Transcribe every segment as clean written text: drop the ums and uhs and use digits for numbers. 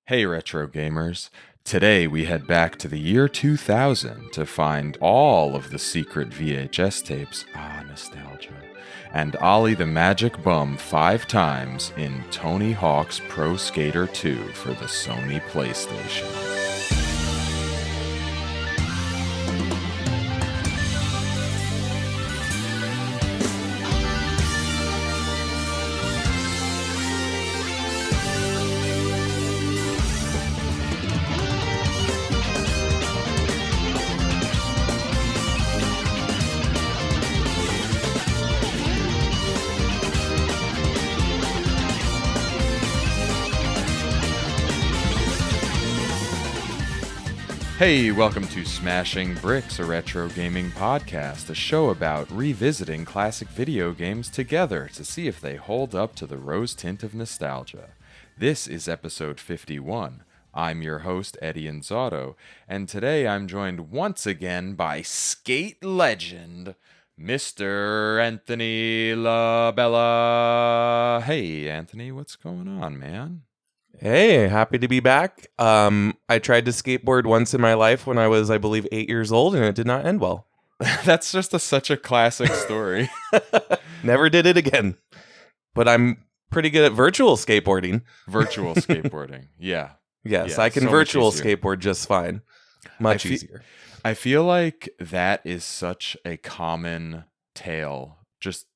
Hey retro gamers, today we head back to the year 2000 to find all of the secret VHS tapes, nostalgia, and Ollie the Magic Bum 5 times in Tony Hawk's Pro Skater 2 for the Sony PlayStation. Hey, welcome to Smashing Bricks, a retro gaming podcast, a show about revisiting classic video games together to see if they hold up to the rose tint of nostalgia. This is episode 51. I'm your host, Eddie Inzauto, and today I'm joined once again by skate legend, Mr. Anthony LaBella. Hey, Anthony, what's going on, man? Hey, happy to be back. I tried to skateboard once in my life when I was, I believe, 8 years old, and it did not end well. That's just such a classic story. Never did it again. But I'm pretty good at virtual skateboarding. Virtual skateboarding, yeah. Yes, Yeah, I can so much virtual easier. skateboard just fine. Much easier. I feel like that is such a common tale. Just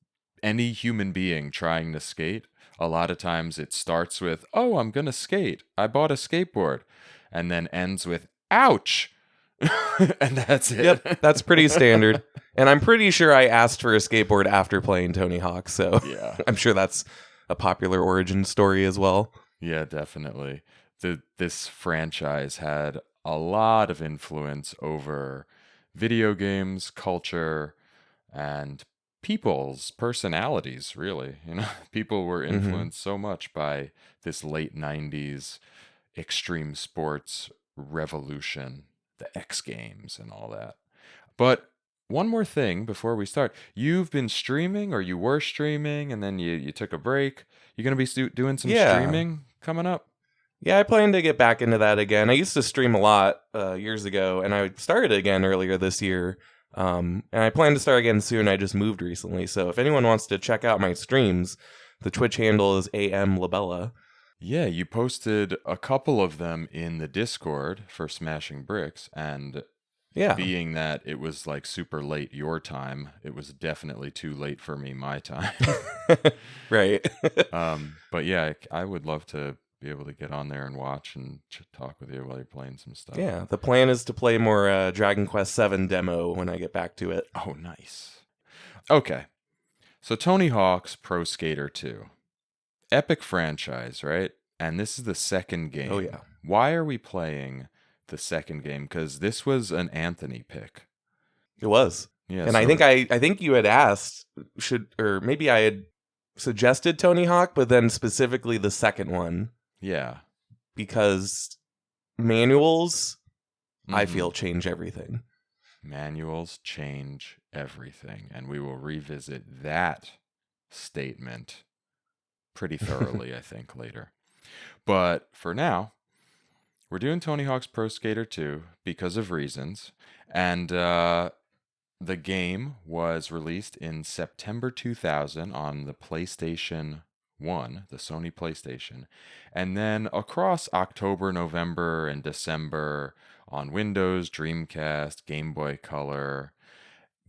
any human being trying to skate. A lot of times it starts with, oh, I'm going to skate. I bought a skateboard. And then ends with, ouch. And that's it. Yep, that's pretty standard. And I'm pretty sure I asked for a skateboard after playing Tony Hawk, so Yeah. I'm sure that's a popular origin story as well. Yeah, definitely. This franchise had a lot of influence over video games, culture, and people's personalities, really. People were influenced so much by this late 90s extreme sports revolution, the X Games and all that. But one more thing before we start. You've been streaming, or you were streaming, and then you took a break. You're going to be doing some streaming coming up? Yeah, I plan to get back into that again. I used to stream a lot years ago, and I started again earlier this year. And I plan to start again soon. I just moved recently. So if anyone wants to check out my streams, the Twitch handle is LaBella. Yeah, you posted a couple of them in the Discord for Smashing Bricks, and Yeah. being that it was like super late your time, it was definitely too late for me my time. Right. But yeah, I would love to be able to get on there and watch and talk with you while you're playing some stuff. Yeah. The plan is to play more Dragon Quest VII demo when I get back to it. Oh, nice. Okay. So Tony Hawk's Pro Skater 2. Epic franchise, right? And this is the second game. Oh, yeah. Why are we playing the second game? Because this was an Anthony pick. It was. Yeah, And so I think you had asked, or maybe I had suggested Tony Hawk, but then specifically the second one. yeah. Because manuals, I Mhm. feel, change everything. Manuals change everything, and we will revisit that statement pretty thoroughly, I think, later. But for now, we're doing Tony Hawk's Pro Skater 2 because of reasons, and the game was released in September 2000 on the PlayStation 1, the Sony PlayStation, and then across October, November, and December on Windows, Dreamcast, Game Boy Color,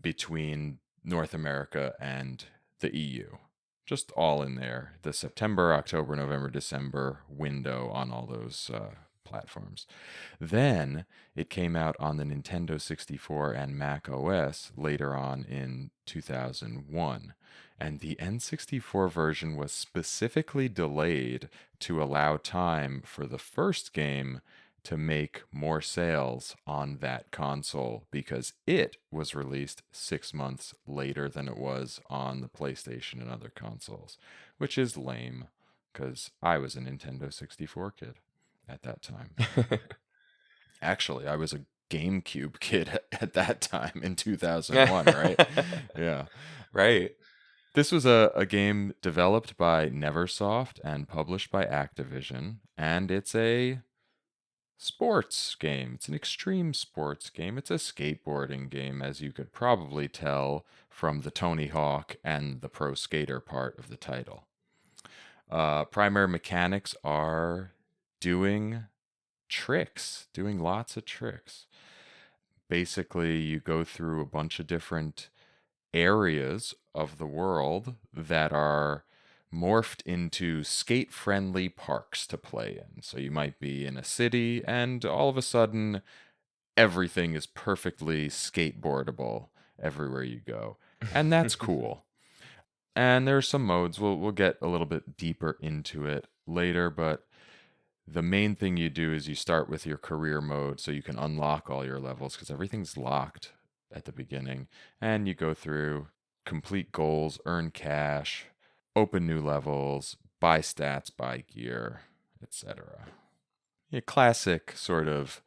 between North America and the EU. Just all in there. The September, October, November, December window on all those platforms. Then it came out on the Nintendo 64 and Mac OS later on in 2001. And the N64 version was specifically delayed to allow time for the first game to make more sales on that console because it was released 6 months later than it was on the PlayStation and other consoles, which is lame because I was a Nintendo 64 kid at that time. Actually, I was a GameCube kid at that time in 2001, right? Yeah. Right. This was a game developed by Neversoft and published by Activision, and it's a sports game. It's an extreme sports game. It's a skateboarding game, as you could probably tell from the Tony Hawk and the pro skater part of the title. Primary mechanics are doing tricks, doing lots of tricks. Basically, you go through a bunch of different areas of the world that are morphed into skate friendly parks to play in. So you might be in a city, and all of a sudden, everything is perfectly skateboardable everywhere you go. And that's cool. And there are some modes. We'll get a little bit deeper into it later, but the main thing you do is you start with your career mode so you can unlock all your levels because everything's locked at the beginning. And you go through, complete goals, earn cash, open new levels, buy stats, buy gear, etc. A classic sort of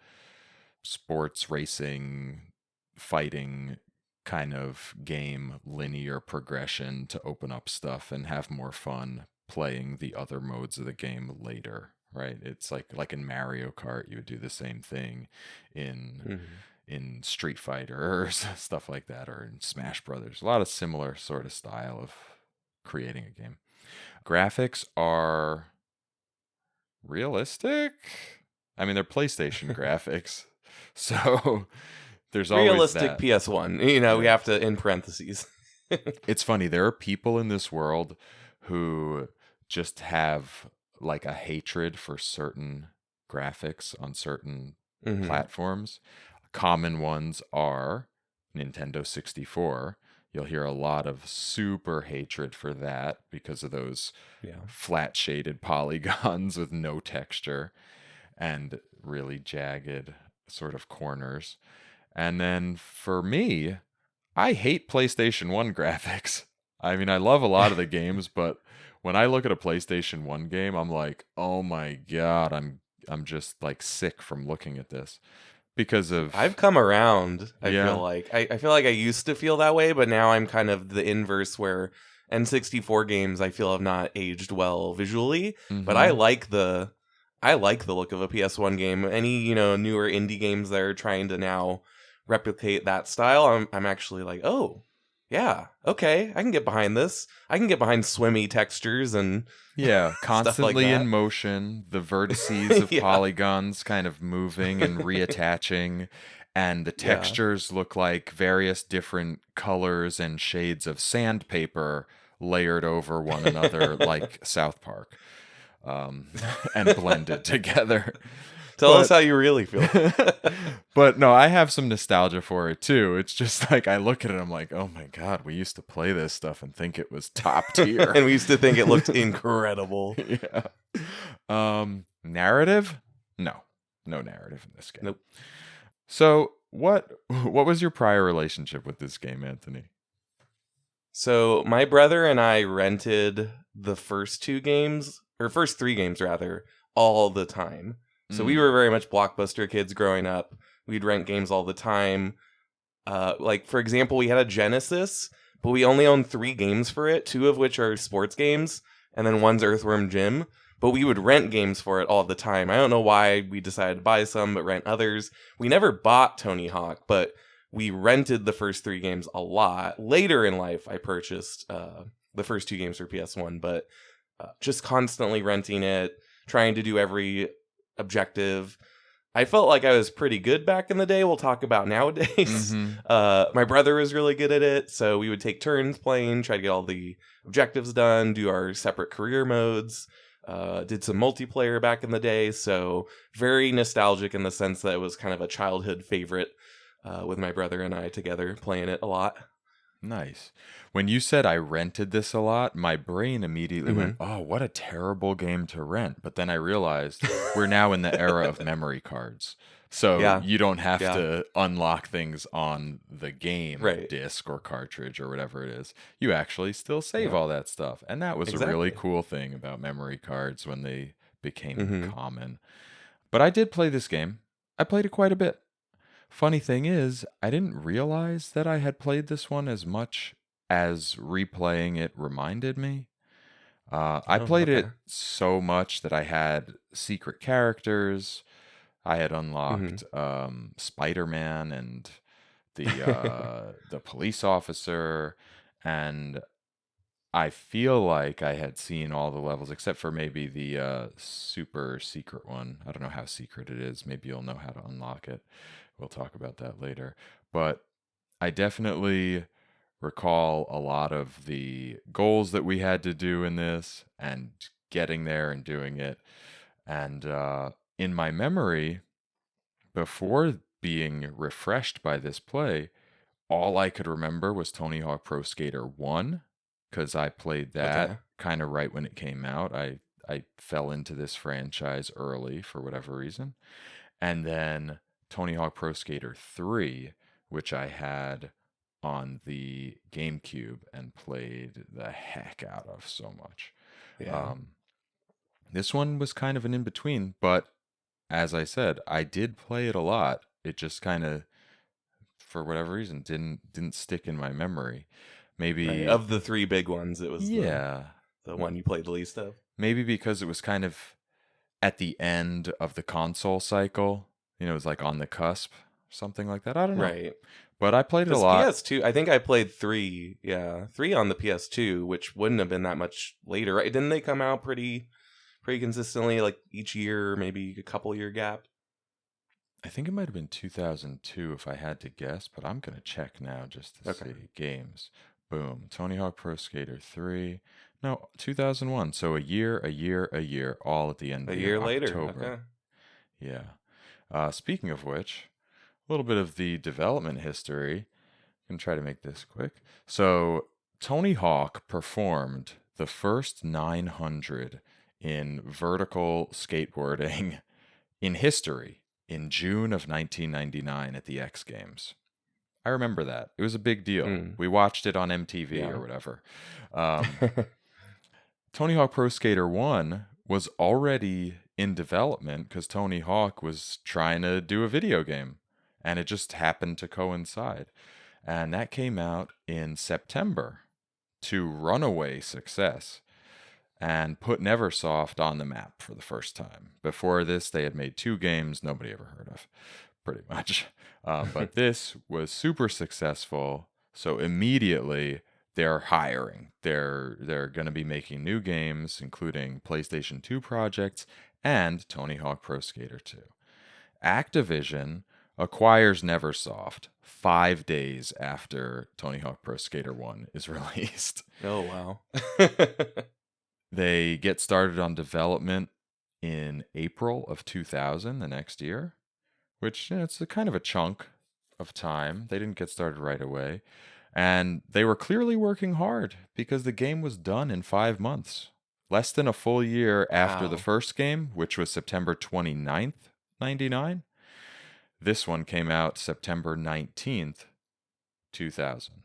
sports racing, fighting kind of game, linear progression to open up stuff and have more fun playing the other modes of the game later, right? It's like in Mario Kart, you would do the same thing in in Street Fighter or stuff like that, or in Smash Brothers. A lot of similar sort of style of creating a game. Graphics are realistic. I mean, they're PlayStation graphics, so there's always Realistic that. PS1. You know, we Yeah. have to in parentheses. It's funny. There are people in this world who just have like a hatred for certain graphics on certain platforms. Common ones are Nintendo 64. You'll hear a lot of super hatred for that because of those Yeah. flat shaded polygons with no texture and really jagged sort of corners. And then for me, I hate PlayStation 1 graphics. I mean, I love a lot of the games, but when I look at a PlayStation 1 game, I'm like, "Oh my God, I'm just like sick from looking at this." Because I've of come around. I feel yeah. like I feel like I used to feel that way, but now I'm kind of the inverse where N64 games I feel have not aged well visually, but Mhm. I like the look of a PS1 game. Any, you know, newer indie games that are trying to now replicate that style, I'm actually like, "Oh, yeah, okay, I can get behind this. I can get behind swimmy textures and Yeah, stuff like constantly in that." motion, the vertices of Yeah. polygons kind of moving and reattaching, and the Yeah. textures look like various different colors and shades of sandpaper layered over one another, like South Park, um, and blended together. Tell us But how you really feel. but no, I have some nostalgia for it too. It's just like I look at it, I'm like, oh my God, we used to play this stuff and think it was top tier. And we used to think it looked incredible. Yeah. Narrative? No. No narrative in this game. Nope. So what was your prior relationship with this game, Anthony? So my brother and I rented the first two games, or first three games rather, all the time. So we were very much Blockbuster kids growing up. We'd rent games all the time. Like, for example, we had a Genesis, but we only owned three games for it, two of which are sports games, and then one's Earthworm Jim. But we would rent games for it all the time. I don't know why we decided to buy some, but rent others. We never bought Tony Hawk, but we rented the first three games a lot. Later in life, I purchased the first two games for PS1, but just constantly renting it, trying to do every objective. I felt like I was pretty good back in the day. We'll talk about nowadays. My brother was really good at it, so we would take turns playing, try to get all the objectives done, do our separate career modes. Did some multiplayer back in the day, so very nostalgic in the sense that it was kind of a childhood favorite with my brother and I together playing it a lot. Nice. When you said I rented this a lot, my brain immediately went, "Oh, what a terrible game to rent." But then I realized we're now in the era of memory cards. So Yeah, you don't have yeah, to unlock things on the game right. disc or cartridge or whatever it is. You actually still save Yeah, all that stuff. And that was a really exactly. cool thing about memory cards when they became hmm common. But I did play this game. I played it quite a bit. Funny thing is, I didn't realize that I had played this one as much as replaying it reminded me. I Oh, played okay. it so much that I had secret characters. I had Hmm. unlocked Spider-Man and the police officer, and I feel like I had seen all the levels except for maybe the super secret one. I don't know how secret it is. Maybe you'll know how to unlock it. We'll talk about that later. But I definitely recall a lot of the goals that we had to do in this and getting there and doing it. And in my memory, before being refreshed by this play, all I could remember was Tony Hawk Pro Skater 1 because I played that Okay. kind of right when it came out. I fell into this franchise early for whatever reason. And then Tony Hawk Pro Skater 3, which I had on the GameCube and played the heck out of so much. Yeah. Um, this one was kind of an in between, but as I said, I did play it a lot. It just kind of, for whatever reason, didn't stick in my memory. Right. Maybe, Of the three big ones, it was yeah, the one you played the least of. maybe because it was kind of at the end of the console cycle. You know, it was like on the cusp, something like that. I don't know, Right. but I played it a Because lot. PS2, I think I played three. Yeah, three on the PS2, which wouldn't have been that much later, right? Didn't they come out pretty consistently, like each year, maybe a couple year gap? I think it might have been 2002 if I had to guess, but I'm gonna check now just to Okay. see games. Boom, Tony Hawk Pro Skater 3. No, 2001. So a year, all at the end A of the year, year later. October. Okay. Yeah. Speaking of which, a little bit of the development history. I'm gonna try to make this quick. So Tony Hawk performed the first 900 in vertical skateboarding in history in June of 1999 at the X Games. I remember that. It was a big deal. Hmm. We watched it on MTV or Yeah. whatever. Um, Tony Hawk Pro Skater 1 was already in development because Tony Hawk was trying to do a video game, and it just happened to coincide. And that came out in September to runaway success and put Neversoft on the map for the first time. Before this, they had made two games nobody ever heard of, pretty much. But this was super successful. So immediately they're hiring. They're going to be making new games, including PlayStation 2 projects and Tony Hawk Pro Skater 2. Activision acquires Neversoft 5 days after Tony Hawk Pro Skater 1 is released. Oh wow. They get started on development in April of 2000, the next year, which it's a kind of a chunk of time. They didn't get started right away. And they were clearly working hard because the game was done in 5 months. Less than a full year after the Wow. first game, which was September 29th, 99. This one came out September 19th, 2000.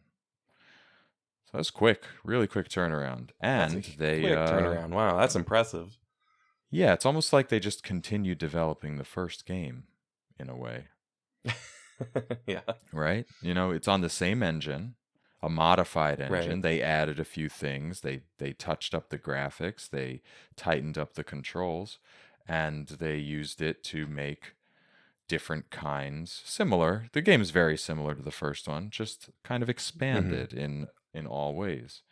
So that's quick, really quick turnaround. That's And a they, quick turnaround. Wow, that's impressive. yeah, it's almost like they just continued developing the first game in a way, Yeah. right? You know, it's on the same engine, a modified engine. Right. They added a few things. They touched up the graphics, they tightened up the controls, and they used it to make different kinds similar. The game is very similar to the first one, just kind of Hmm. expanded in all ways.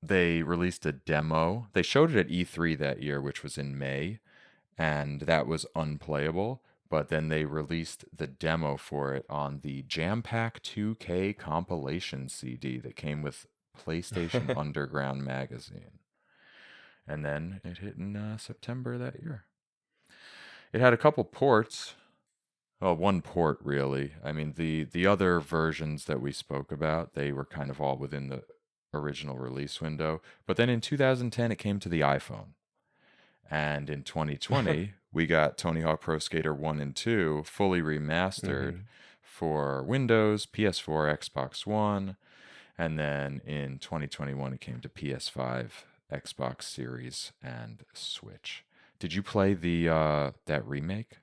They released a demo. They showed it at E3 that year, which was in May, and that was unplayable. But then they released the demo for it on the Jam Pack 2K compilation CD that came with PlayStation Underground magazine. And then it hit in September that year. It had a couple ports. Well, one port really. I mean, the other versions that we spoke about, they were kind of all within the original release window. But then in 2010, it came to the iPhone. And in 2020, we got Tony Hawk Pro Skater 1 and 2 fully remastered Hmm. for Windows, PS4, Xbox One, and then in 2021 it came to PS5, Xbox Series, and Switch. Did you play the that remake?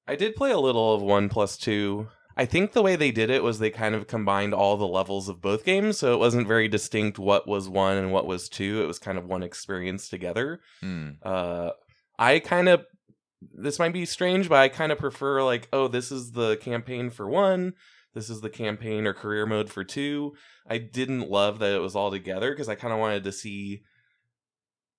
I did play a little of 1+2. I think the way they did it was they kind of combined all the levels of both games, so it wasn't very distinct what was 1 and what was 2. It was kind of one experience together. Hmm. Uh, I kind of this might be strange, but I kind of prefer like, oh, this is the campaign for 1, this is the campaign or career mode for 2. I didn't love that it was all together because I kind of wanted to see,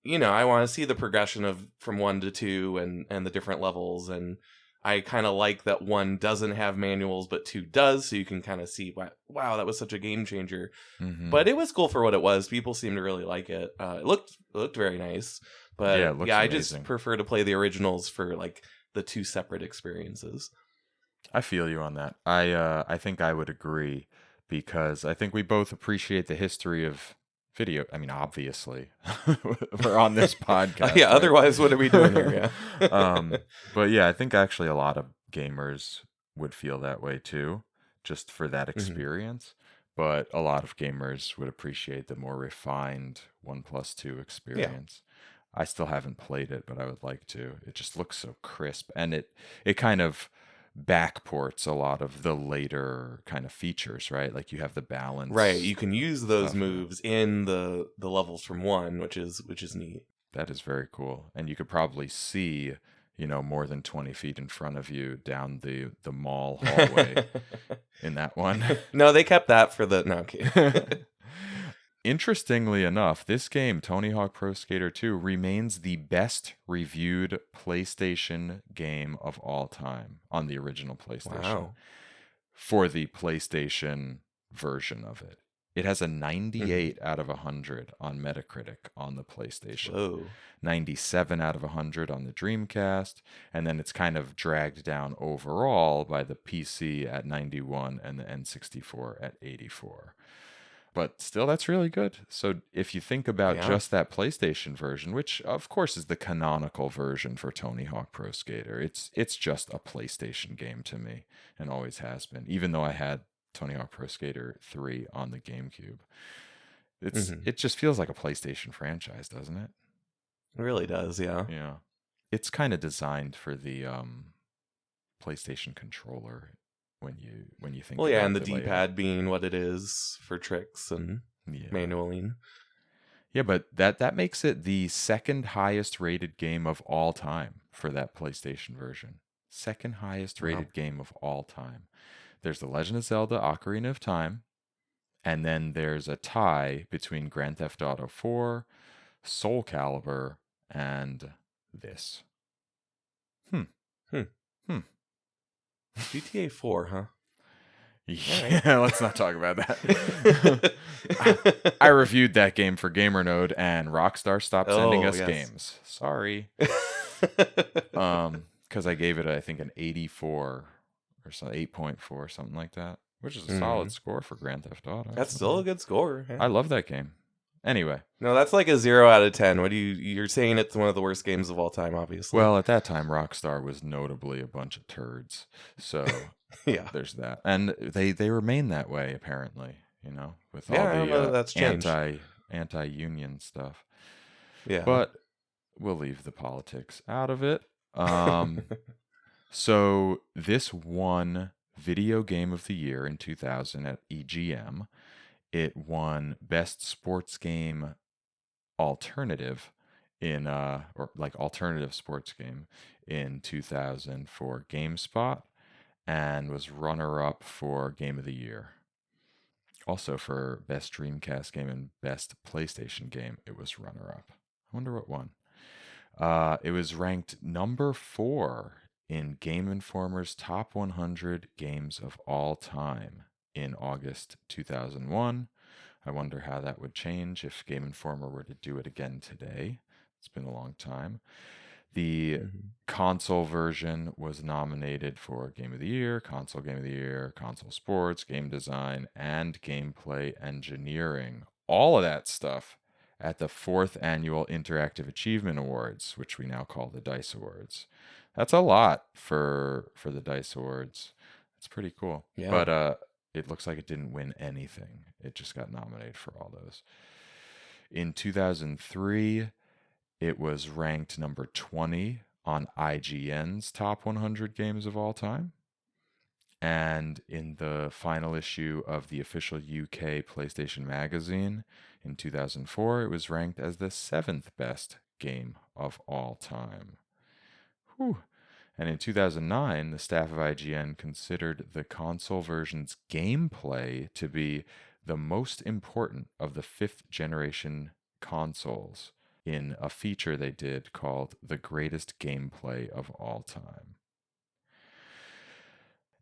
I want to see the progression of from 1 to 2 and the different levels, and I kind of like that 1 doesn't have manuals but 2 does, so you can kind of see, wow, that was such a game changer. Mm-hmm. But it was cool for what it was. People seemed to really like it. It looked very nice. But Yeah, it looks I amazing. just prefer to play the originals for like the 2 separate experiences. I feel you on that. I think I would agree because I think we both appreciate the history of video. I mean, obviously, we're on this podcast, Yeah, right? otherwise, what are we doing here? Yeah. But yeah, I think actually a lot of gamers would feel that way too, just for that Mhm. experience. But a lot of gamers would appreciate the more refined 1+2 Yeah. experience. I still haven't played it, but I would like to. It just looks so crisp, and it kind of backports a lot of the later kind of features, right? Like you have the balance Right. You can use those stuff. moves in the levels from 1, which is neat. That is very cool. And you could probably see, more than 20 feet in front of you down the mall hallway in that one. No, they kept that for the no. Okay. Interestingly enough, this game, Tony Hawk Pro Skater 2, remains the best reviewed PlayStation game of all time on the original PlayStation. Wow. For the PlayStation version of it. It has a 98 out of 100 on Metacritic on the PlayStation. Whoa. 97 out of 100 on the Dreamcast, and then it's kind of dragged down overall by the PC at 91 and the N64 at 84. But still, that's really good. So if you think about just that PlayStation version, which of course is the canonical version for Tony Hawk Pro Skater, it's just a PlayStation game to me and always has been, even though I had Tony Hawk Pro Skater 3 on the GameCube. It just feels like a PlayStation franchise, doesn't it? It really does, yeah. Yeah. It's kind of designed for the PlayStation controller when you think Well, yeah, about and the layout. D-pad being what it is for tricks and manualing. Yeah, but that makes it the second highest rated game of all time for that PlayStation version. Second highest rated game of all time. There's The Legend of Zelda Ocarina of Time, and then there's a tie between Grand Theft Auto 4, Soul Calibur, and this. GTA 4, huh? Yeah, let's not talk about that. I reviewed that game for GamerNode, and Rockstar stopped sending us games. Sorry. Because I gave it, I think, an 84 or so, 8.4, something like that, which is a solid score for Grand Theft Auto. That's still a good score. Yeah. I love that game. Anyway. No, that's like a 0 out of 10. What you're saying it's one of the worst games of all time, obviously. Well, at that time, Rockstar was notably a bunch of turds. So yeah, there's that. And they remain that way, apparently, with all the that's anti-union stuff. Yeah. But we'll leave the politics out of it. So this won Video Game of the Year in 2000 at EGM. It won Best Sports Game Alternative in or like alternative sports game in 2000 for GameSpot, and was runner-up for Game of the Year. Also for Best Dreamcast Game and Best PlayStation Game, it was runner-up. I wonder what won. It was ranked number 4 in Game Informer's Top 100 Games of All Time in August 2001. I wonder how that would change if Game Informer were to do it again today. It's been a long time. The console version was nominated for Game of the Year, Console Game of the Year, Console Sports, Game Design, and Gameplay Engineering. All of that stuff at the 4th Annual Interactive Achievement Awards, which we now call the DICE Awards. That's a lot for the DICE Awards. It's pretty cool. Yeah. But it looks like it didn't win anything. It just got nominated for all those. In 2003, it was ranked number 20 on IGN's Top 100 Games of All Time. And in the final issue of the official UK PlayStation magazine in 2004, it was ranked as the 7th best game of all time. Whew. And in 2009, the staff of IGN considered the console version's gameplay to be the most important of the fifth generation consoles in a feature they did called the greatest gameplay of all time.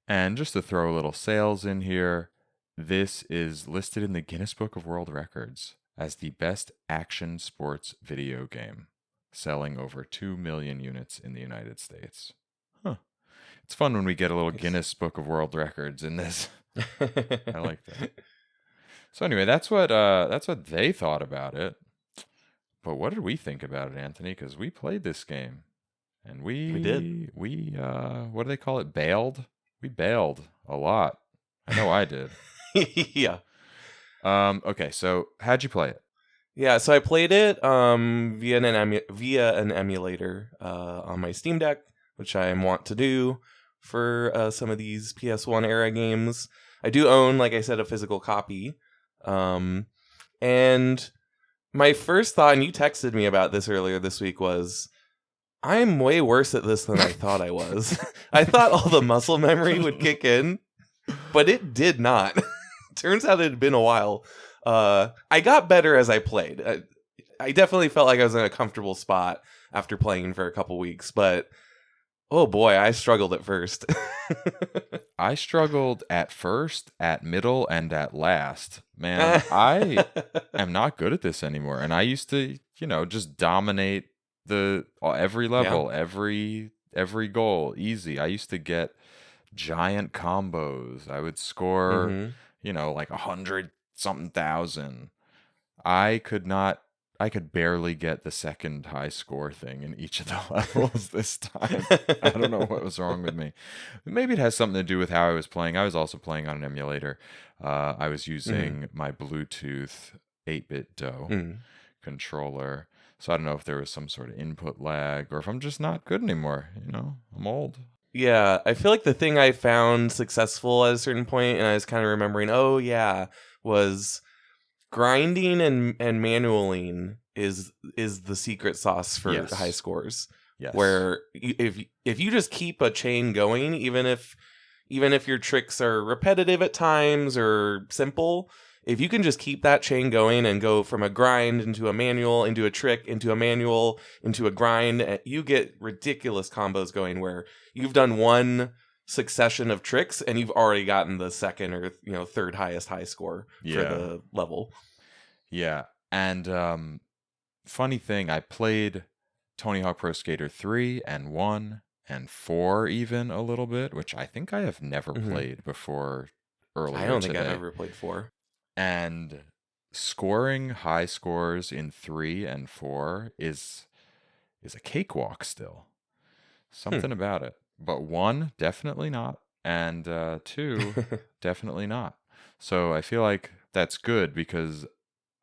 And just to throw a little sales in here, this is listed in the Guinness Book of World Records as the best action sports video game, selling over 2 million units in the United States. Huh. It's fun when we get a little Nice. Guinness Book of World Records in this. I like that. So anyway, that's what they thought about it. But what did we think about it, Anthony? Because we played this game, and We did. we what do they call it? Bailed. We bailed a lot. I know I did. Yeah. Okay, so how'd you play it? Yeah, so I played it via an emulator on my Steam Deck, which I want to do for some of these PS1 era games. I do own, like I said, a physical copy. And my first thought, and you texted me about this earlier this week, was I'm way worse at this than I thought I was. I thought all the muscle memory would kick in, but it did not. Turns out it had been a while. I got better as I played. I definitely felt like I was in a comfortable spot after playing for a couple weeks, but oh boy, I struggled at first. I struggled at first, at middle, and at last. Man, I am not good at this anymore. And I used to, just dominate every level, every goal, easy. I used to get giant combos. I would score, like 100 something thousand. I could barely get the second high score thing in each of the levels this time. I don't know what was wrong with me. Maybe it has something to do with how I was playing. I was also playing on an emulator. I was using my Bluetooth 8-bit DOE controller. So I don't know if there was some sort of input lag or if I'm just not good anymore. I'm old. Yeah, I feel like the thing I found successful at a certain point, and I was kind of remembering, was grinding and manualing is the secret sauce for Yes. high scores. Yes. Where if you just keep a chain going, even if your tricks are repetitive at times or simple, if you can just keep that chain going and go from a grind into a manual, into a trick, into a manual, into a grind, you get ridiculous combos going where you've done one succession of tricks and you've already gotten the second or third highest high score for the level. Yeah. And funny thing, I played Tony Hawk Pro Skater 3 and 1 and 4 even a little bit, which I think I have never played before earlier I don't think today. I've ever played 4. And scoring high scores in 3 and 4 is a cakewalk still. Something about it. But 1, definitely not. And 2, definitely not. So I feel like that's good because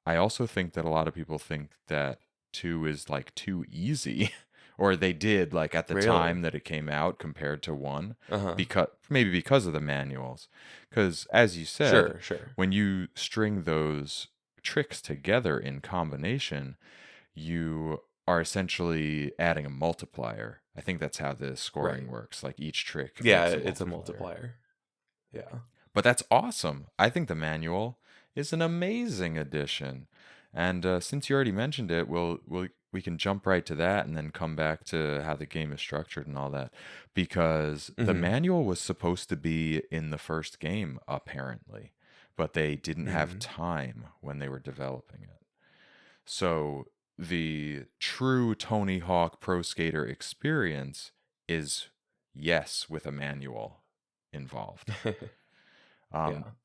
I also think that a lot of people think that 2 is like too easy. Or they did like at the time that it came out compared to 1. Because of the manuals. Because as you said, when you string those tricks together in combination, you are essentially adding a multiplier. I think that's how the scoring works. Like each trick. Yeah, it's a multiplier. Yeah. But that's awesome. I think the manual is an amazing addition. And since you already mentioned it, we can jump right to that and then come back to how the game is structured and all that. Because the manual was supposed to be in the first game, apparently. But they didn't have time when they were developing it. So the true Tony Hawk Pro Skater experience is, yes, with a manual involved.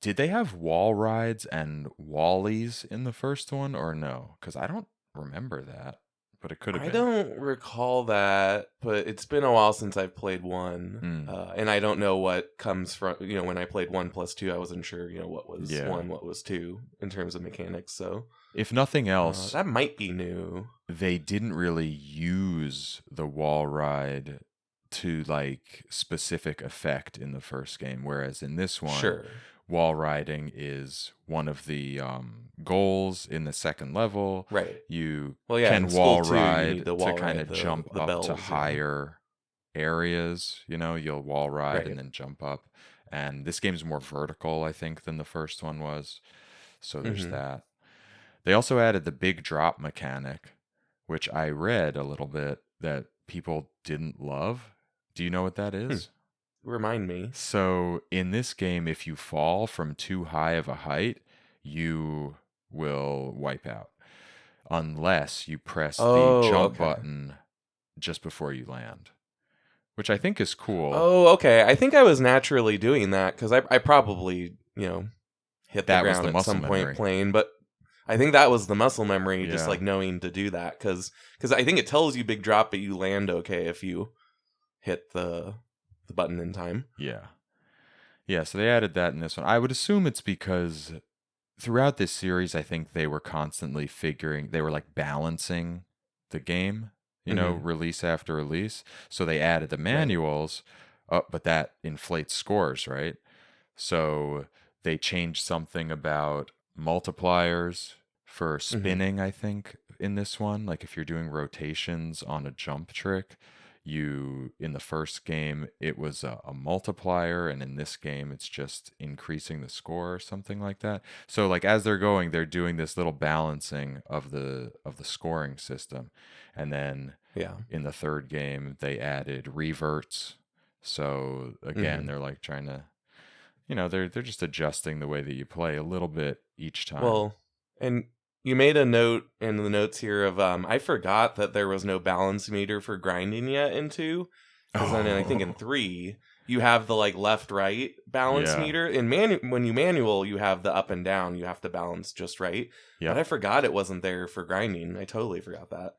Did they have wall rides and wallies in the first one or no? Because I don't remember that, but it could have been. I don't recall that, but it's been a while since I've played 1. And I don't know what comes from, when I played 1 plus 2, I wasn't sure, what was 1, what was 2 in terms of mechanics. So if nothing else, that might be new. They didn't really use the wall ride to like specific effect in the first game, whereas in this one, wall riding is one of the goals in the second level. Right. You can wall ride to kind of jump up to higher areas. You'll wall ride and Right. then jump up. And this game's more vertical, I think, than the first one was. So there's Mm-hmm. that. They also added the big drop mechanic, which I read a little bit that people didn't love. Do you know what that Hmm. is? Remind me. So in this game, if you fall from too high of a height, you will wipe out unless you press the Oh, jump okay. button just before you land, which I think is cool. Oh, okay. I think I was naturally doing that because I probably, hit the That was the ground at muscle some point memory. playing, but I think that was the muscle memory, just Yeah. like knowing to do that because I think it tells you big drop, but you land okay if you hit the button in time. Yeah. Yeah, so they added that in this one. I would assume it's because throughout this series, I think they were constantly they were like balancing the game, Hmm. release after release. So they added the Right. manuals, but that inflates scores, right? So they changed something about multipliers for Hmm. spinning, I think, in this one. Like if you're doing rotations on a jump trick, in the first game, it was a multiplier, and in this game, it's just increasing the score or something like that. So like as they're going, they're doing this little balancing of the scoring system. And then Yeah. in the third game, they added reverts. So again, Hmm. they're like trying to they're just adjusting the way that you play a little bit each time. Well, and you made a note in the notes here of I forgot that there was no balance meter for grinding yet in two, because then I think in Oh, three you have the like left right balance yeah. meter. When you manual you have the up and down. You have to balance just right. But Yep. I forgot it wasn't there for grinding. I totally forgot that.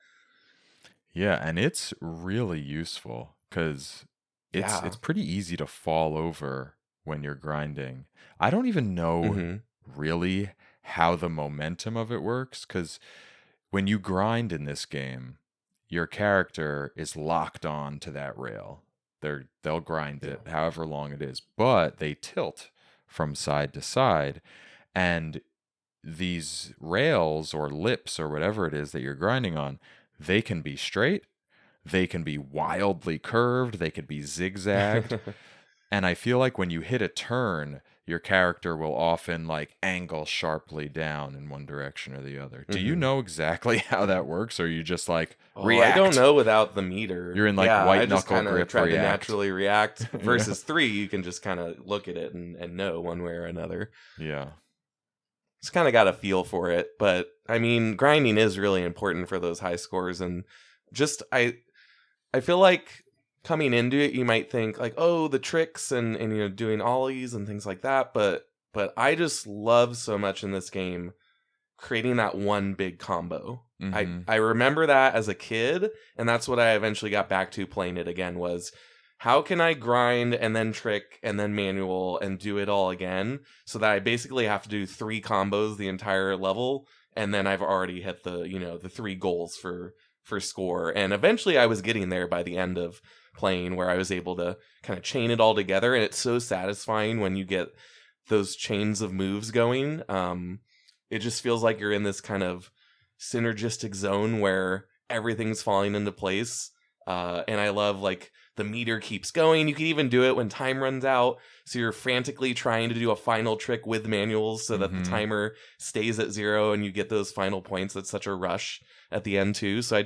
Yeah, and it's really useful cuz it's Yeah. pretty easy to fall over when you're grinding. I don't even know Mm-hmm. really how the momentum of it works cuz when you grind in this game, your character is locked on to that rail. They'll grind Yeah. it however long it is, but they tilt from side to side. And these rails or lips or whatever it is that you're grinding on, they can be straight, they can be wildly curved, they could be zigzagged. And I feel like when you hit a turn, your character will often like angle sharply down in one direction or the other. Do you Mm-hmm. know exactly how that works, or you just like Oh, I don't react? know without the meter. You're in like Yeah, I white just knuckle kind of grip tried to react. naturally react. Yeah. Versus three, you can just kind of look at it and know one way or another. Yeah. Just kind of got a feel for it. But I mean, grinding is really important for those high scores. And just, I feel like coming into it, you might think like, oh, the tricks and doing ollies and things like that. But I just love so much in this game creating that one big combo. Mm-hmm. I remember that as a kid, and that's what I eventually got back to playing it again was how can I grind and then trick and then manual and do it all again so that I basically have to do 3 combos the entire level and then I've already hit the 3 goals for score. And eventually I was getting there by the end of playing where I was able to kind of chain it all together, and it's so satisfying when you get those chains of moves going. It just feels like you're in this kind of synergistic zone where everything's falling into place. And I love like the meter keeps going. You can even do it when time runs out. So you're frantically trying to do a final trick with manuals so that the Mm-hmm. timer stays at 0 and you get those final points. That's such a rush at the end too. So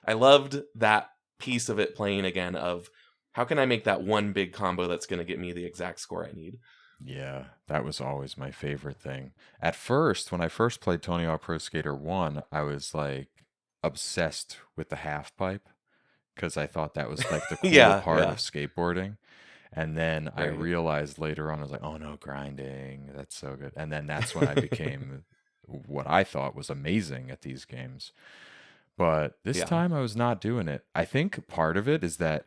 I loved that piece of it playing again of how can I make that one big combo that's going to get me the exact score I need. Yeah, that was always my favorite thing. At first, when I first played Tony Hawk Pro Skater 1, I was like obsessed with the half pipe because I thought that was like the cool Yeah, part of yeah, skateboarding. And then I right. realized later on, I was like, oh no, grinding, that's so good. And then that's when I became what I thought was amazing at these games. But this Yeah. time I was not doing it. I think part of it is that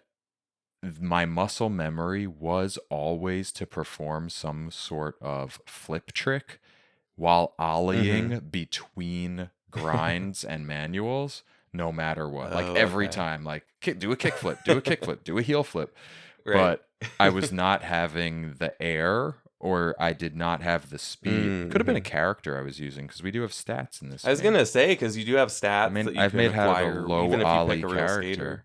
my muscle memory was always to perform some sort of flip trick while Mm-hmm. ollieing between grinds and manuals, no matter what. Like Oh, every okay. time, like do a kickflip, do a kickflip, do a heel flip. Right. But I was not having the air, or I did not have the speed. Could have been a Mm-hmm. character I was using because we do have stats in this I was game. gonna say because you do have I stats mean, that you I've can made had a acquire low even if you pick ollie a real skater. character.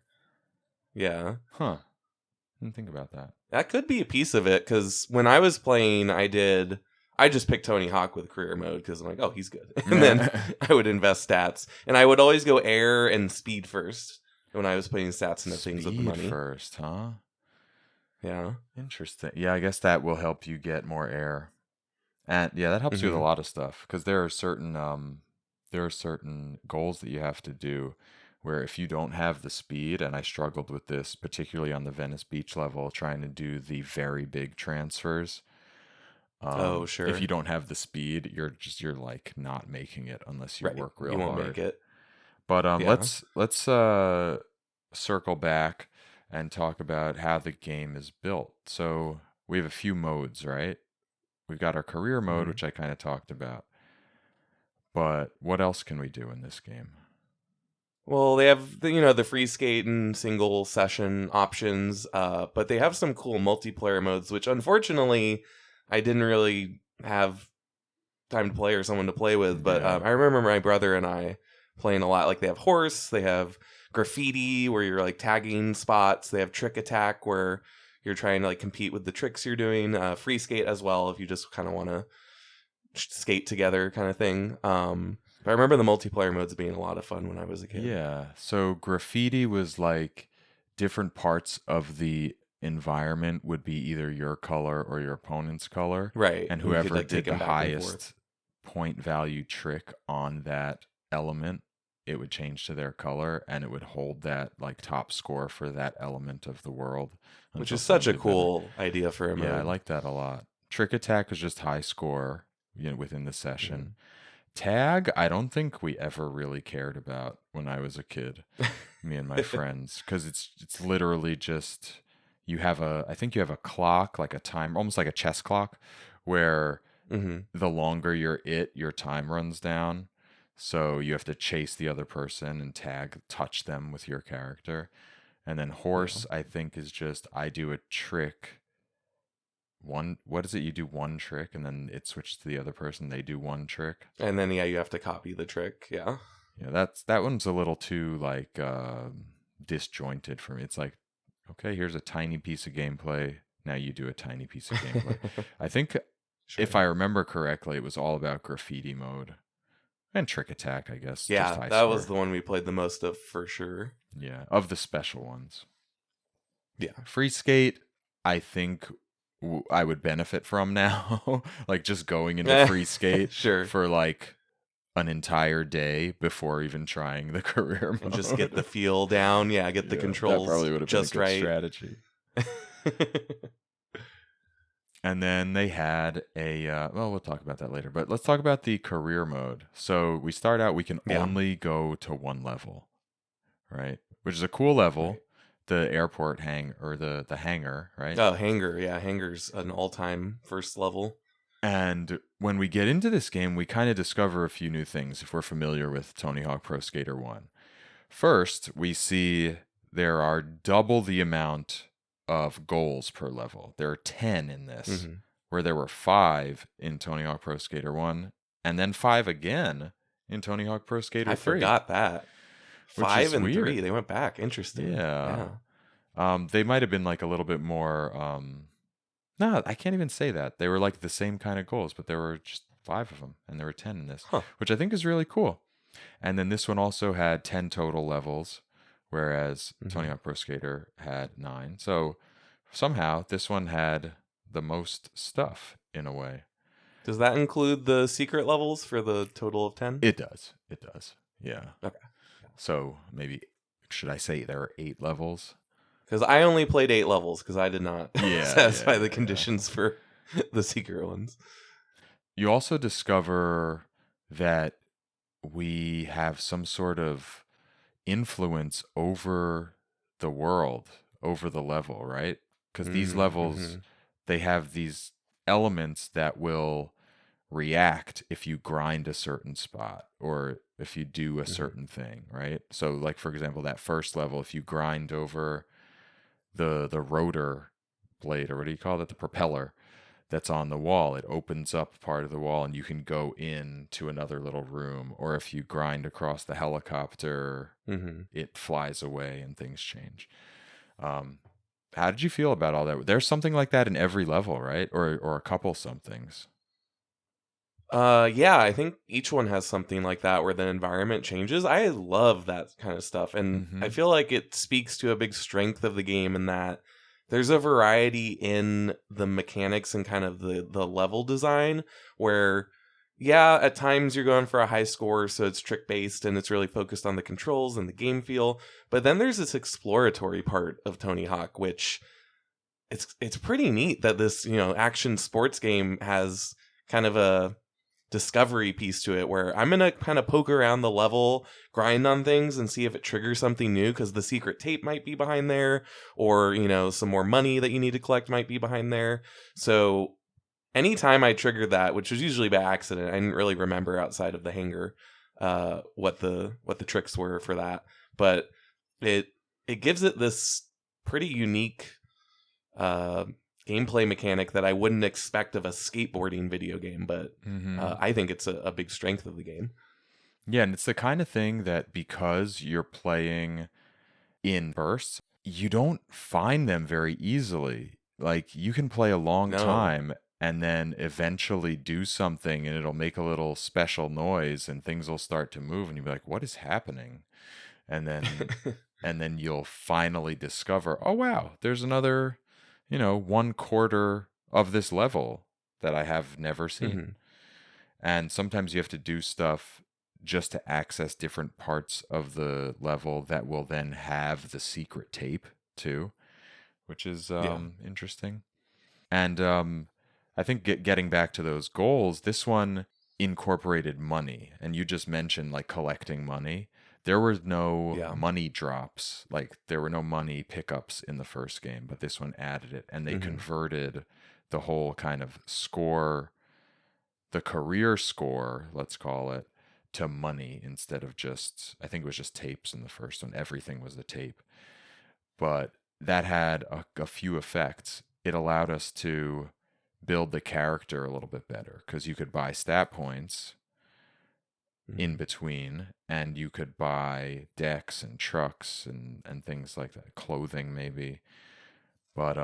Yeah. Huh. Didn't think about that. That could be a piece of it, because when I was playing, I just picked Tony Hawk with career mode because I'm like, oh, he's good. And then I would invest stats. And I would always go air and speed first when I was putting stats into things with the money. Speed first, huh? Yeah. Interesting. Yeah, I guess that will help you get more air. And yeah, that helps you with a lot of stuff because there are certain goals that you have to do where if you don't have the speed, and I struggled with this particularly on the Venice Beach level, trying to do the very big transfers. Oh, If sure. you don't have the speed, you're like not making it unless you Right. work real You won't hard. make it. But Yeah. let's circle back and talk about how the game is built. So we have a few modes, right? We've got our career mode, Mhm. which I kind of talked about. But what else can we do in this game? Well, they have the free skate and single session options, but they have some cool multiplayer modes, which unfortunately I didn't really have time to play or someone to play with. But Yeah. I remember my brother and I playing a lot. Like they have horse, they have graffiti where you're like tagging spots, they have trick attack where you're trying to like compete with the tricks you're doing. Free skate as well if you just kind of want to skate together kind of thing. But I remember the multiplayer modes being a lot of fun when I was a kid. Yeah. So graffiti was like different parts of the environment would be either your color or your opponent's color. Right. And And you could whoever like take did the them back and forth. highest point value trick on that element, it would change to their color and it would hold that like top score for that element of the world Which until is such someone a did better. cool idea for a Yeah, I mode. like that a lot. Trick attack was just high score, within the Mhm. session. Tag, I don't think we ever really cared about when I was a kid, me and my friends, because it's literally just I think you have a clock, like a time, almost like a chess clock, where Mhm. the longer your time runs down. So you have to chase the other person and touch them with your character. And then Yeah. horse, I think, is just I do a trick. What is it? You do one trick and then it switches to the other person. They do one trick. And then you have to copy the trick. Yeah. Yeah, that one's a little too like disjointed for me. It's like, okay, here's a tiny piece of gameplay. Now you do a tiny piece of gameplay. I think if Sure. I remember correctly, it was all about graffiti mode and trick attack, I guess, just Yeah, high that was score. the one we played the most of for sure. Yeah, of the special ones. Yeah. Free skate, I think I would benefit from now, like just going into free skate Sure. for like an entire day before even trying the career And just get the mode. feel down. Yeah, get the Yeah, that controls probably would have been a just good right. strategy. And then they had we'll talk about that later, but let's talk about the career mode. So we start out, we can Yeah. only go to one level, right? Which is a cool level. Right. The airport or the hangar, right? Oh, Hangar. Yeah, Hangar's an all-time first level. And when we get into this game, we kind of discover a few new things if we're familiar with Tony Hawk Pro Skater 1. First, we see there are double the amount of goals per level. There are 10 in this, Mhm. where there were 5 in Tony Hawk Pro Skater 1, and then 5 again in Tony Hawk Pro Skater I 3. forgot that. Which 5 is and 3, weird. they went back. Interesting. Yeah. Yeah. They might have been like a little bit more. No, I can't even say that. They were like the same kind of goals, but there were just 5 of them, and there were 10 in this, Huh. which I think is really cool. And then this one also had 10 total levels, whereas Tony Mhm. Hawk Pro Skater had 9. So somehow this one had the most stuff in a way. Does that include the secret levels for the total of 10? It does. It does. Yeah. Okay. So maybe, should I say there are 8 levels? Because I only played 8 levels because I did not satisfy the Yeah. conditions for the secret ones. You also discover that we have some sort of influence over the world, over the level, right? Because these levels, Mhm. they have these elements that will react if you grind a certain spot or if you do a Mhm. certain thing, right? So, like for example, that first level, if you grind over the rotor blade, or what do you call it, the propeller that's on the wall, it opens up part of the wall and you can go into another little room. Or if you grind across the helicopter, Mhm. it flies away and things change. Um, How did you feel about all that? There's something like that in every level, right? Or a couple somethings. Yeah, I think each one has something like that where the environment changes. I love that kind of stuff, and I Mm-hmm. feel like it speaks to a big strength of the game in that there's a variety in the mechanics and kind of the level design where yeah, at times you're going for a high score, so it's trick based and it's really focused on the controls and the game feel. But then there's this exploratory part of Tony Hawk, which it's pretty neat that this, action sports game has kind of a discovery piece to it where I'm gonna kind of poke around the level, grind on things, and see if it triggers something new because the secret tape might be behind there, or some more money that you need to collect might be behind there. So anytime I triggered that, which was usually by accident, I didn't really remember outside of the hangar what the tricks were for that, but it it gives it this pretty unique uh, gameplay mechanic that I wouldn't expect of a skateboarding video game, but Mm-hmm. I think it's a big strength of the game. Yeah, and it's the kind of thing that because you're playing in bursts, you don't find them very easily. Like you can play a long No. time and then eventually do something and it'll make a little special noise and things will start to move and you'll be like, what is happening? And then you'll finally discover, oh wow, there's another, 1/4 of this level that I have never seen. Mhm. And sometimes you have to do stuff just to access different parts of the level that will then have the secret tape too, which is Yeah. interesting. And I think getting back to those goals, this one incorporated money. And you just mentioned like collecting money. There were no Yeah. money drops, like there were no money pickups in the first game, but this one added it and they Mhm. converted the whole kind of score, the career score, let's call it, to money instead of just, I think it was just tapes in the first one. Everything was the tape. But that had a few effects. It allowed us to build the character a little bit better because you could buy stat points in Mhm. between and you could buy decks and trucks and things like that, clothing maybe. But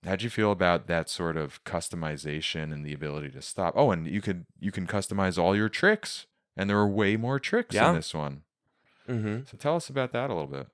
how'd you feel about that sort of customization and the ability to stop? Oh, and you can customize all your tricks, and there are way more tricks in Yeah. this one. Mhm. So tell us about that a little bit.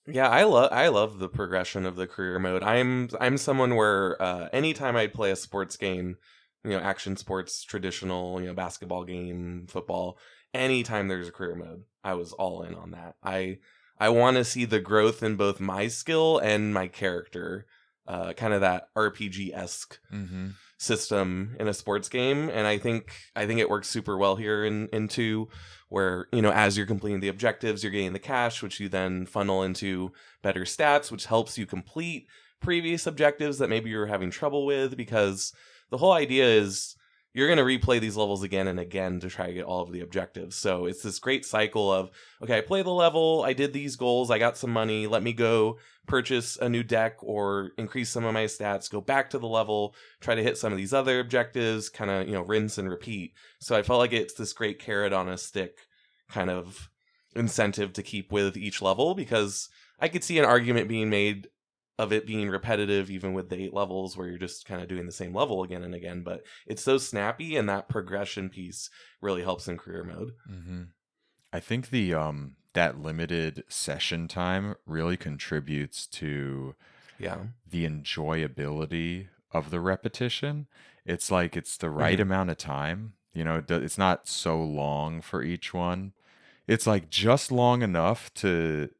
Yeah, I love the progression of the career mode. I'm someone where anytime I play a sports game, action sports, traditional, basketball game, football, anytime there's a career mode, I was all in on that. I want to see the growth in both my skill and my character, kind of that RPG esque Mm-hmm. system in a sports game, and I think it works super well here in two, where as you're completing the objectives, you're getting the cash, which you then funnel into better stats, which helps you complete previous objectives that maybe you're having trouble with, because the whole idea is you're going to replay these levels again and again to try to get all of the objectives. So it's this great cycle of, okay, I play the level, I did these goals, I got some money, let me go purchase a new deck or increase some of my stats, go back to the level, try to hit some of these other objectives, kind of, rinse and repeat. So I felt like it's this great carrot on a stick kind of incentive to keep with each level, because I could see an argument being made of it being repetitive even with the 8 levels where you're just kind of doing the same level again and again, but it's so snappy and that progression piece really helps in career mode. Mm-hmm. I think the that limited session time really contributes to Yeah. the enjoyability of the repetition. It's like it's the right Hmm. amount of time. It's not so long for each one. It's like just long enough to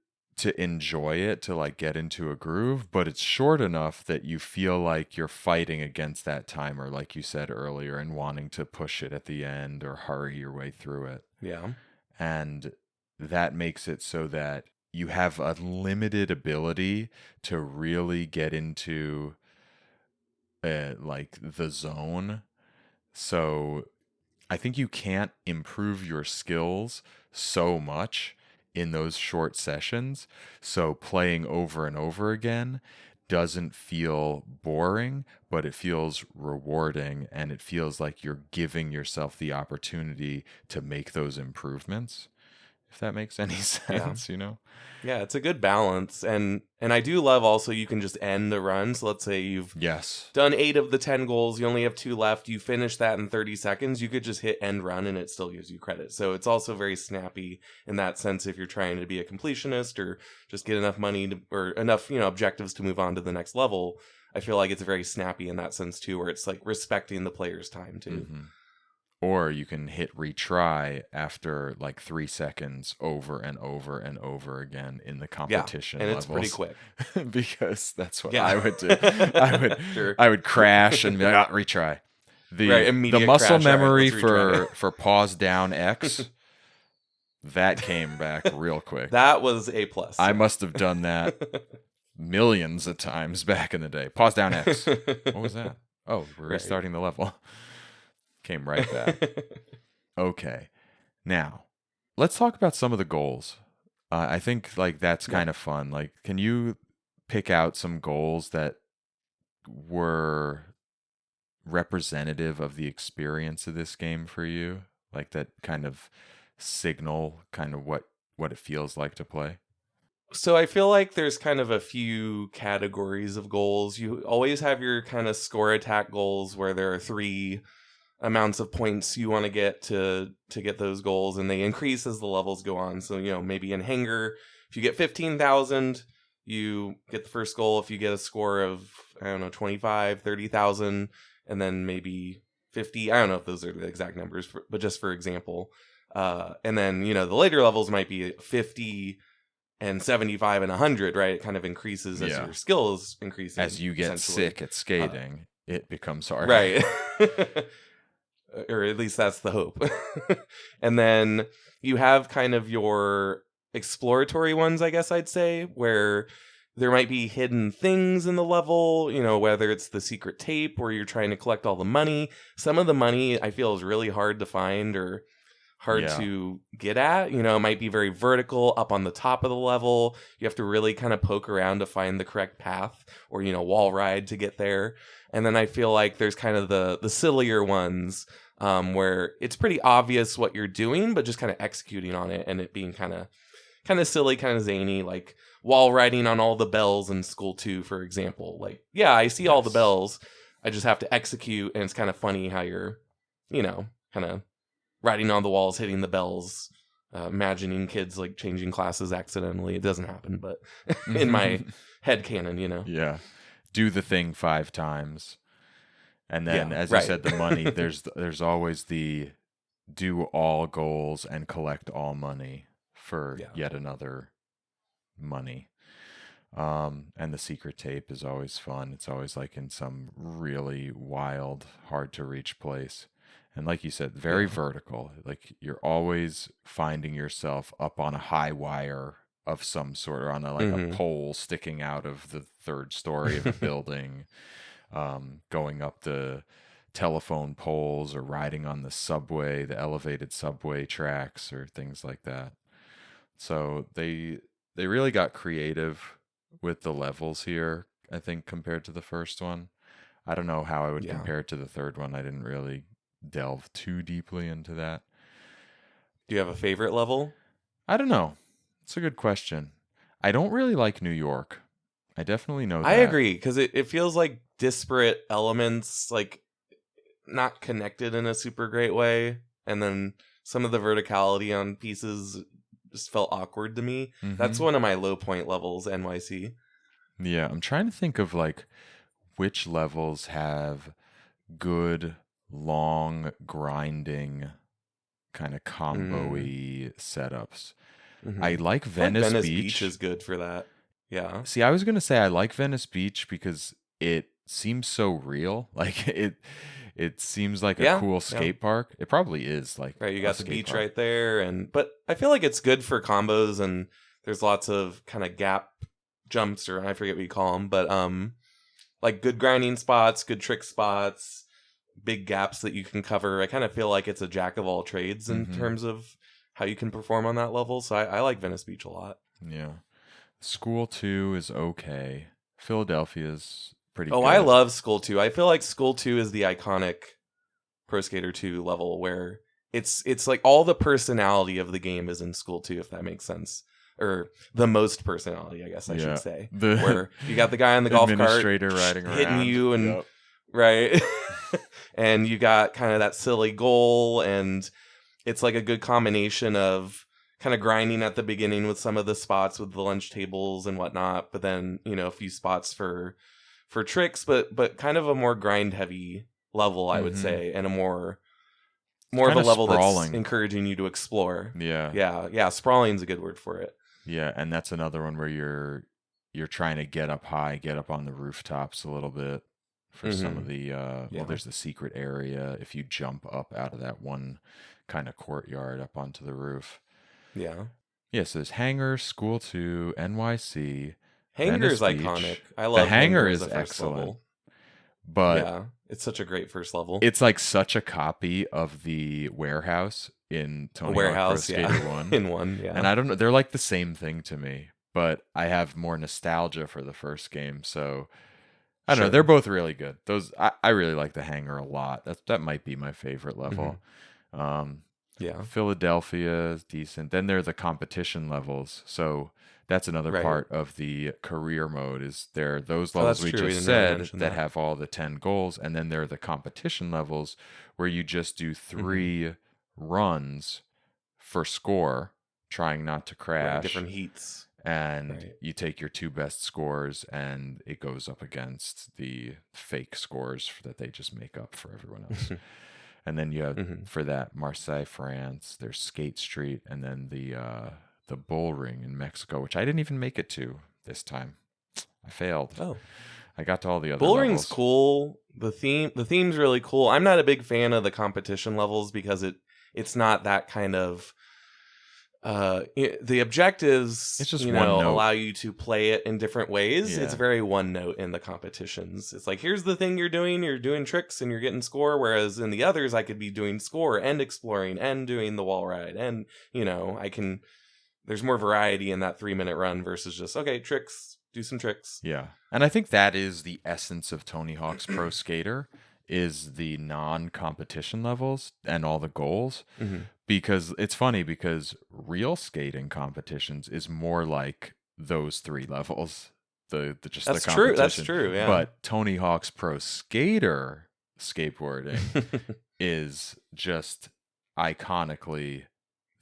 enjoy it, to like get into a groove, but it's short enough that you feel like you're fighting against that timer, like you said earlier, and wanting to push it at the end or hurry your way through it. Yeah. And that makes it so that you have a limited ability to really get into like the zone. So I think you can't improve your skills so much in those short sessions. So playing over and over again doesn't feel boring, but it feels rewarding and it feels like you're giving yourself the opportunity to make those improvements. if that makes any Yeah. sense, you know? Yeah, it's a good balance. And I do love also you can just end a run. So let's say you've Yes. done 8 of the 10 goals, you only have 2 left, you finish that in 30 seconds, you could just hit end run and it still gives you credit. So it's also very snappy in that sense if you're trying to be a completionist or just get enough money to, or enough, objectives to move on to the next level. I feel like it's very snappy in that sense too, where it's like respecting the player's time too. Mm-hmm. Or you can hit retry after like 3 seconds over and over and over again in the Yeah, competition and it's pretty levels. quick. Because that's what Yeah. I would do. Sure. I would crash and be like, retry. Right, The immediate muscle crash. All right, memory let's retry. for pause down X, that came back real quick. That was a plus. I must have done that millions of times back in the day. Pause down X. What was that? Oh, we're restarting the level. Came right back. Okay. Now, let's talk about some of the goals. I think like that's kind of fun. Like, can you pick out some goals that were representative of the experience of this game for you? Like that kind of signal kind of what it feels like to play? So I feel like there's kind of a few categories of goals. You always have your kind of score attack goals where there are 3 amounts of points you want to get to get those goals, and they increase as the levels go on. So maybe in Hanger, if you get 15,000, you get the first goal. If you get a score of 25, 30,000, and then maybe 50, I don't know if those are the exact numbers, but just for example, and then the later levels might be 50 and 75 and 100, right? It kind of increases as your skill is increasing. As you get sick at skating, it becomes harder. Right. Or at least that's the hope. And then you have kind of your exploratory ones, I guess I'd say, where there might be hidden things in the level, whether it's the secret tape where you're trying to collect all the money. Some of the money I feel is really hard to find or hard to get at. It might be very vertical up on the top of the level. You have to really kind of poke around to find the correct path or, wall ride to get there. And then I feel like there's kind of the sillier ones where it's pretty obvious what you're doing, but just kind of executing on it and it being kind of silly, kind of zany, like wall riding on all the bells in School 2, for example. Like, yeah, I see all the bells. I just have to execute, and it's kind of funny how you're, kind of riding on the walls, hitting the bells, imagining kids like changing classes accidentally. It doesn't happen, but in my head canon, Yeah. Do the thing 5 times. And then, as you said, the money, there's always the do all goals and collect all money for yet another money. And the secret tape is always fun. It's always like in some really wild, hard to reach place. And like you said, very vertical. Like you're always finding yourself up on a high wire of some sort, or on a pole sticking out of the 3rd story of a building. Going up the telephone poles or riding on the subway, the elevated subway tracks or things like that. So they really got creative with the levels here, I think, compared to the first one. I don't know how I would compare it to the 3rd one. I didn't really delve too deeply into that. Do you have a favorite level? I don't know. It's a good question. I don't really like New York. I definitely know that. I agree, because it feels like disparate elements, like not connected in a super great way. And then some of the verticality on pieces just felt awkward to me. Mm-hmm. That's one of my low point levels, NYC. Yeah, I'm trying to think of like which levels have good, long, grinding, kind of combo-y setups. Mm-hmm. I like Venice Beach. Beach is good for that. Yeah. See, I was going to say I like Venice Beach because it seems so real. Like it seems like a cool skate park. It probably is like right, you got the beach park right there, but I feel like it's good for combos, and there's lots of kind of gap jumps, or I forget what you call them, but like good grinding spots, good trick spots, big gaps that you can cover. I kind of feel like it's a jack of all trades in terms of how you can perform on that level. So I like Venice Beach a lot. Yeah. School 2 is okay. Philadelphia's pretty good. Oh, I love School 2. I feel like School 2 is the iconic Pro Skater 2 level where it's like all the personality of the game is in School 2, if that makes sense. Or the most personality, I guess I should say. The Where you got the guy on the golf cart administrator riding hitting around. you, and Yep. right, and you got kind of that silly goal, and it's like a good combination of kind of grinding at the beginning with some of the spots with the lunch tables and whatnot, but then a few spots for tricks, but kind of a more grind heavy level, I would say, and a more of a level sprawling. that's encouraging you to explore. Yeah. Yeah. Sprawling's a good word for it. Yeah, and that's another one where you're trying to get up high, get up on the rooftops a little bit for some of the well, there's the secret area if you jump up out of that one kind of courtyard up onto the roof. Yeah. Yeah, so there's Hangar, School 2, NYC. Hangar's Venice iconic. Beach. I love the Hangar as is a first excellent. level. But yeah, it's such a great first level. It's like such a copy of the warehouse in Tony Hawk Pro Skater 1. In 1, yeah. And I don't know, they're like the same thing to me, but I have more nostalgia for the first game, so I don't know, they're both really good. Those I really like the Hangar a lot. That might be my favorite level. Yeah. Philadelphia is decent. Then there are the competition levels. So that's another part of the career mode is there those levels we just said that have all the 10 goals, and then there are the competition levels where you just do 3 runs for score, trying not to crash. Different heats. And you take your 2 best scores and it goes up against the fake scores that they just make up for everyone else. And then you have for that Marseille, France, there's Skate Street, and then the bull ring in Mexico, which I didn't even make it to this time. I failed. Oh. I got to all the other bull levels. Ring's cool. The theme's really cool. I'm not a big fan of the competition levels because it's not that kind of the objectives it's just one note. Allow you to play it in different ways. It's very one note in the competitions. It's like, here's the thing you're doing tricks and you're getting score, whereas in the others I could be doing score and exploring and doing the wall ride, and there's more variety in that 3-minute run versus just tricks, do some tricks. Yeah. And I think that is the essence of Tony Hawk's Pro Skater is the non-competition levels and all the goals. Because it's funny because real skating competitions is more like those 3 levels. The competition. That's true. Yeah. But Tony Hawk's Pro Skater skateboarding is just iconically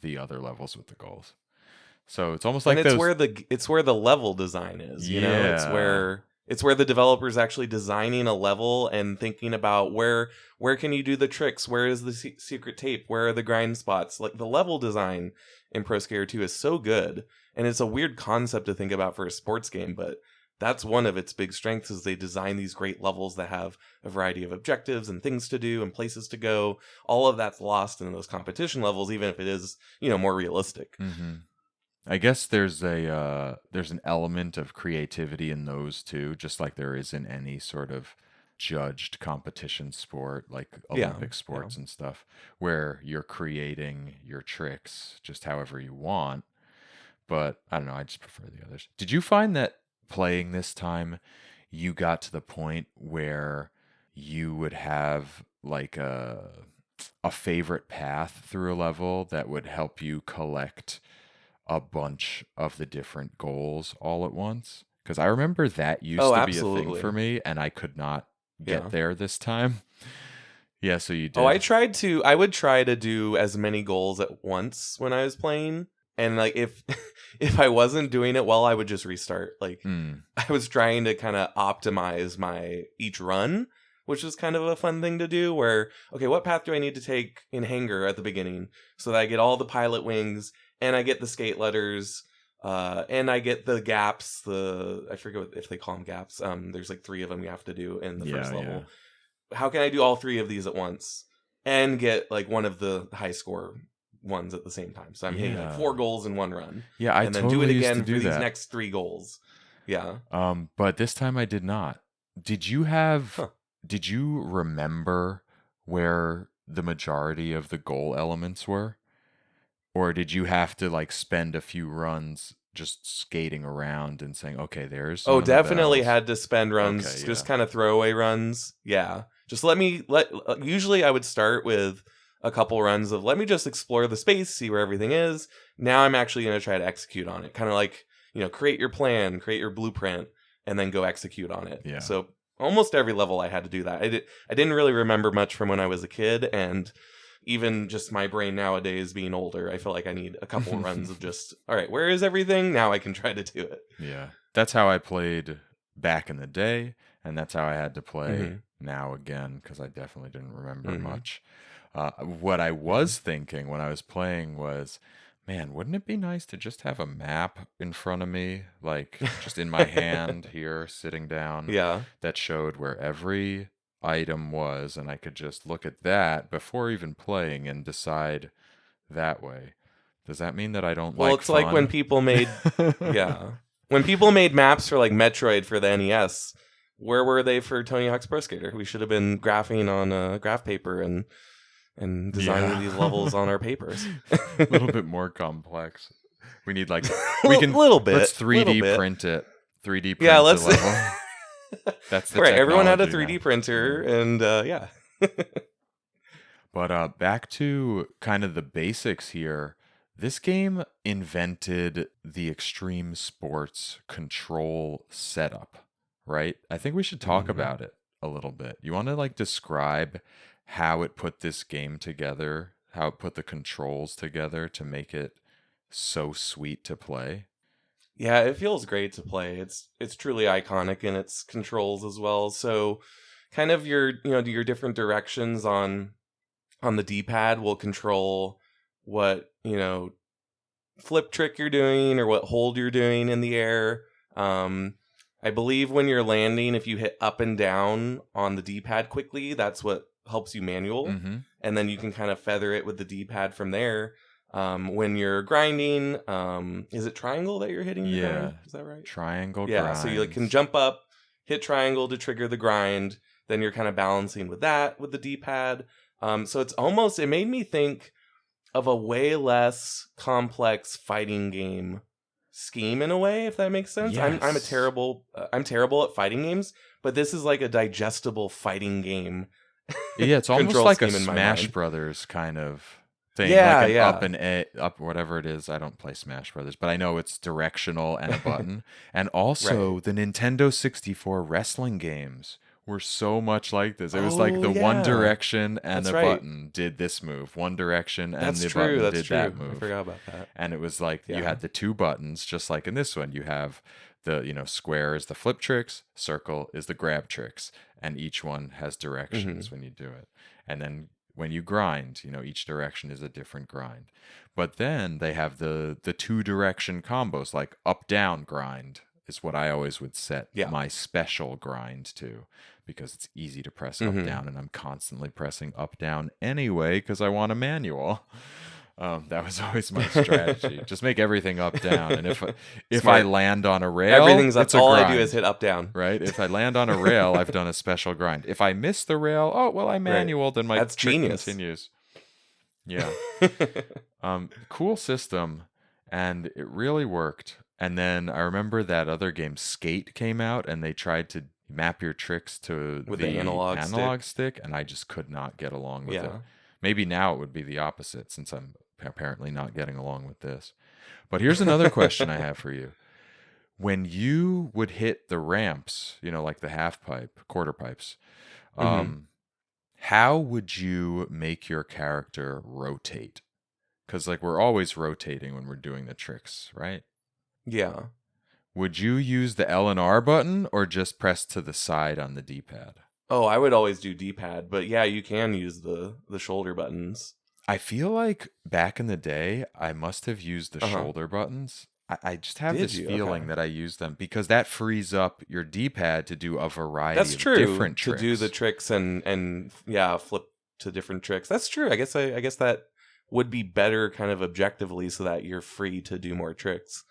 the other levels with the goals. So it's almost like it's where the level design is. It's where the developer's actually designing a level and thinking about where can you do the tricks, where is the secret tape, where are the grind spots. Like the level design in Pro Skater 2 is so good, and it's a weird concept to think about for a sports game, but that's one of its big strengths is they design these great levels that have a variety of objectives and things to do and places to go. All of that's lost in those competition levels, even if it is, more realistic. I guess there's an element of creativity in those too, just like there is in any sort of judged competition sport, like Olympic sports and stuff, where you're creating your tricks just however you want. But I don't know, I just prefer the others. Did you find that playing this time, you got to the point where you would have like a favorite path through a level that would help you collect a bunch of the different goals all at once? Because I remember that used to be a thing for me, and I could not get there this time. Yeah, so you did. I would try to do as many goals at once when I was playing, and like if I wasn't doing it well, I would just restart. Like I was trying to kind of optimize each run, which is kind of a fun thing to do, where what path do I need to take in Hangar at the beginning so that I get all the pilot wings and I get the skate letters, and I get the gaps. I forget if they call them gaps. There's like 3 of them you have to do in the first level. How can I do all 3 of these at once and get like one of the high score ones at the same time? So I'm hitting like 4 goals in one run. Yeah, and then totally do it again for these that. next 3 goals. Yeah. But this time I did not. Did you remember where the majority of the goal elements were? Or did you have to like spend a few runs just skating around and saying, okay, there's some of the definitely bells. had to spend runs, just kind of throwaway runs. Yeah. Just usually I would start with a couple runs of let me just explore the space, see where everything is. Now I'm actually going to try to execute on it. Kind of like, create your plan, create your blueprint, and then go execute on it. Yeah. So almost every level I had to do that. I didn't really remember much from when I was a kid, and even just my brain nowadays being older, I feel like I need a couple runs of just, all right, where is everything? Now I can try to do it. Yeah. That's how I played back in the day, and that's how I had to play now again, because I definitely didn't remember much. What I was thinking when I was playing was, man, wouldn't it be nice to just have a map in front of me, like just in my hand here, sitting down, Yeah. that showed where every item was, and I could just look at that before even playing and decide that way. Does that mean that I don't Well, like it's like when fun? people made, yeah. When people made maps for like Metroid for the NES, where were they for Tony Hawk's Pro Skater? We should have been graphing on graph paper and designing these levels on our papers. A little bit more complex. We need like little bit. Let's 3D little bit. print it. 3D print Yeah, the let's. level. That's the right. Everyone had a technology 3D printer, and yeah. But back to kind of the basics here. This game invented the extreme sports control setup, right? I think we should talk about it a little bit. You want to like describe how it put this game together, how it put the controls together to make it so sweet to play? Yeah, it feels great to play. It's truly iconic in its controls as well. So, kind of your different directions on the D-pad will control what, flip trick you're doing or what hold you're doing in the air. I believe when you're landing, if you hit up and down on the D-pad quickly, that's what helps you manual. And then you can kind of feather it with the D-pad from there. When you're grinding, is it triangle that you're hitting? Yeah. Grind? Is that right? Triangle Yeah, grinds. so you can jump up, hit triangle to trigger the grind. Then you're kind of balancing with that with the D-pad. So it made me think of a way less complex fighting game scheme in a way, if that makes sense. Yes. I'm terrible at fighting games, but this is like a digestible fighting game. Yeah, it's almost control like a scheme in my Smash mind. Brothers kind of thing. Yeah, like an yeah. up and up, whatever it is. I don't play Smash Brothers, but I know it's directional and a button. And also, the Nintendo 64 wrestling games were so much like this. It was like the one direction and That's the right. button did this move. One direction and That's the true. button That's did true. that move. I forgot about that. And it was like you Yeah. had the two buttons, just like in this one. You have the, square is the flip tricks, circle is the grab tricks, and each one has directions when you do it. And then when you grind, each direction is a different grind. But then they have the two direction combos, like up down grind is what I always would set my special grind to, because it's easy to press up down, and I'm constantly pressing up down anyway because I want a manual. That was always my strategy. Just make everything up down, and if I land on a rail, everything's up. it's a All grind, I do is hit up down. right? If I land on a rail, I've done a special grind. If I miss the rail, I manualed, and my That's trick genius. continues. Yeah. Cool system, and it really worked. And then I remember that other game, Skate, came out, and they tried to map your tricks to With the the analog stick, and I just could not get along with it. Yeah. Maybe now it would be the opposite, since I'm apparently not getting along with this. But here's another question I have for you. When you would hit the ramps, like the half pipe, quarter pipes, how would you make your character rotate? Because we're always rotating when we're doing the tricks, right? Yeah. Would you use the L and R button or just press to the side on the D-pad? Oh, I would always do D-pad, but yeah, you can use the shoulder buttons. I feel like back in the day, I must have used the shoulder buttons. I just have this feeling that I use them because that frees up your D-pad to do a variety of different tricks. To do the tricks and flip to different tricks. That's true. I guess that would be better kind of objectively so that you're free to do more tricks.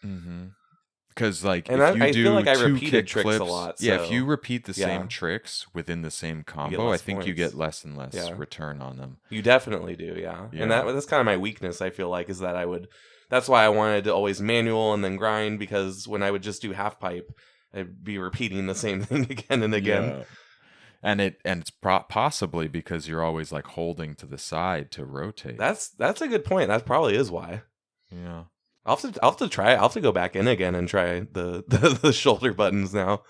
Because if you I do feel like I two repeated kick tricks flips, a lot. if you repeat the same tricks within the same combo, I think you points. get less and less return on them. You definitely do, yeah. And that's kind of my weakness, I feel like, is that that's why I wanted to always manual and then grind, because when I would just do half pipe, I'd be repeating the same thing again and again. And it's possibly because you're always like holding to the side to rotate. That's a good point. That probably is why. Yeah. I'll have to try it. I'll have to go back in again and try the shoulder buttons now.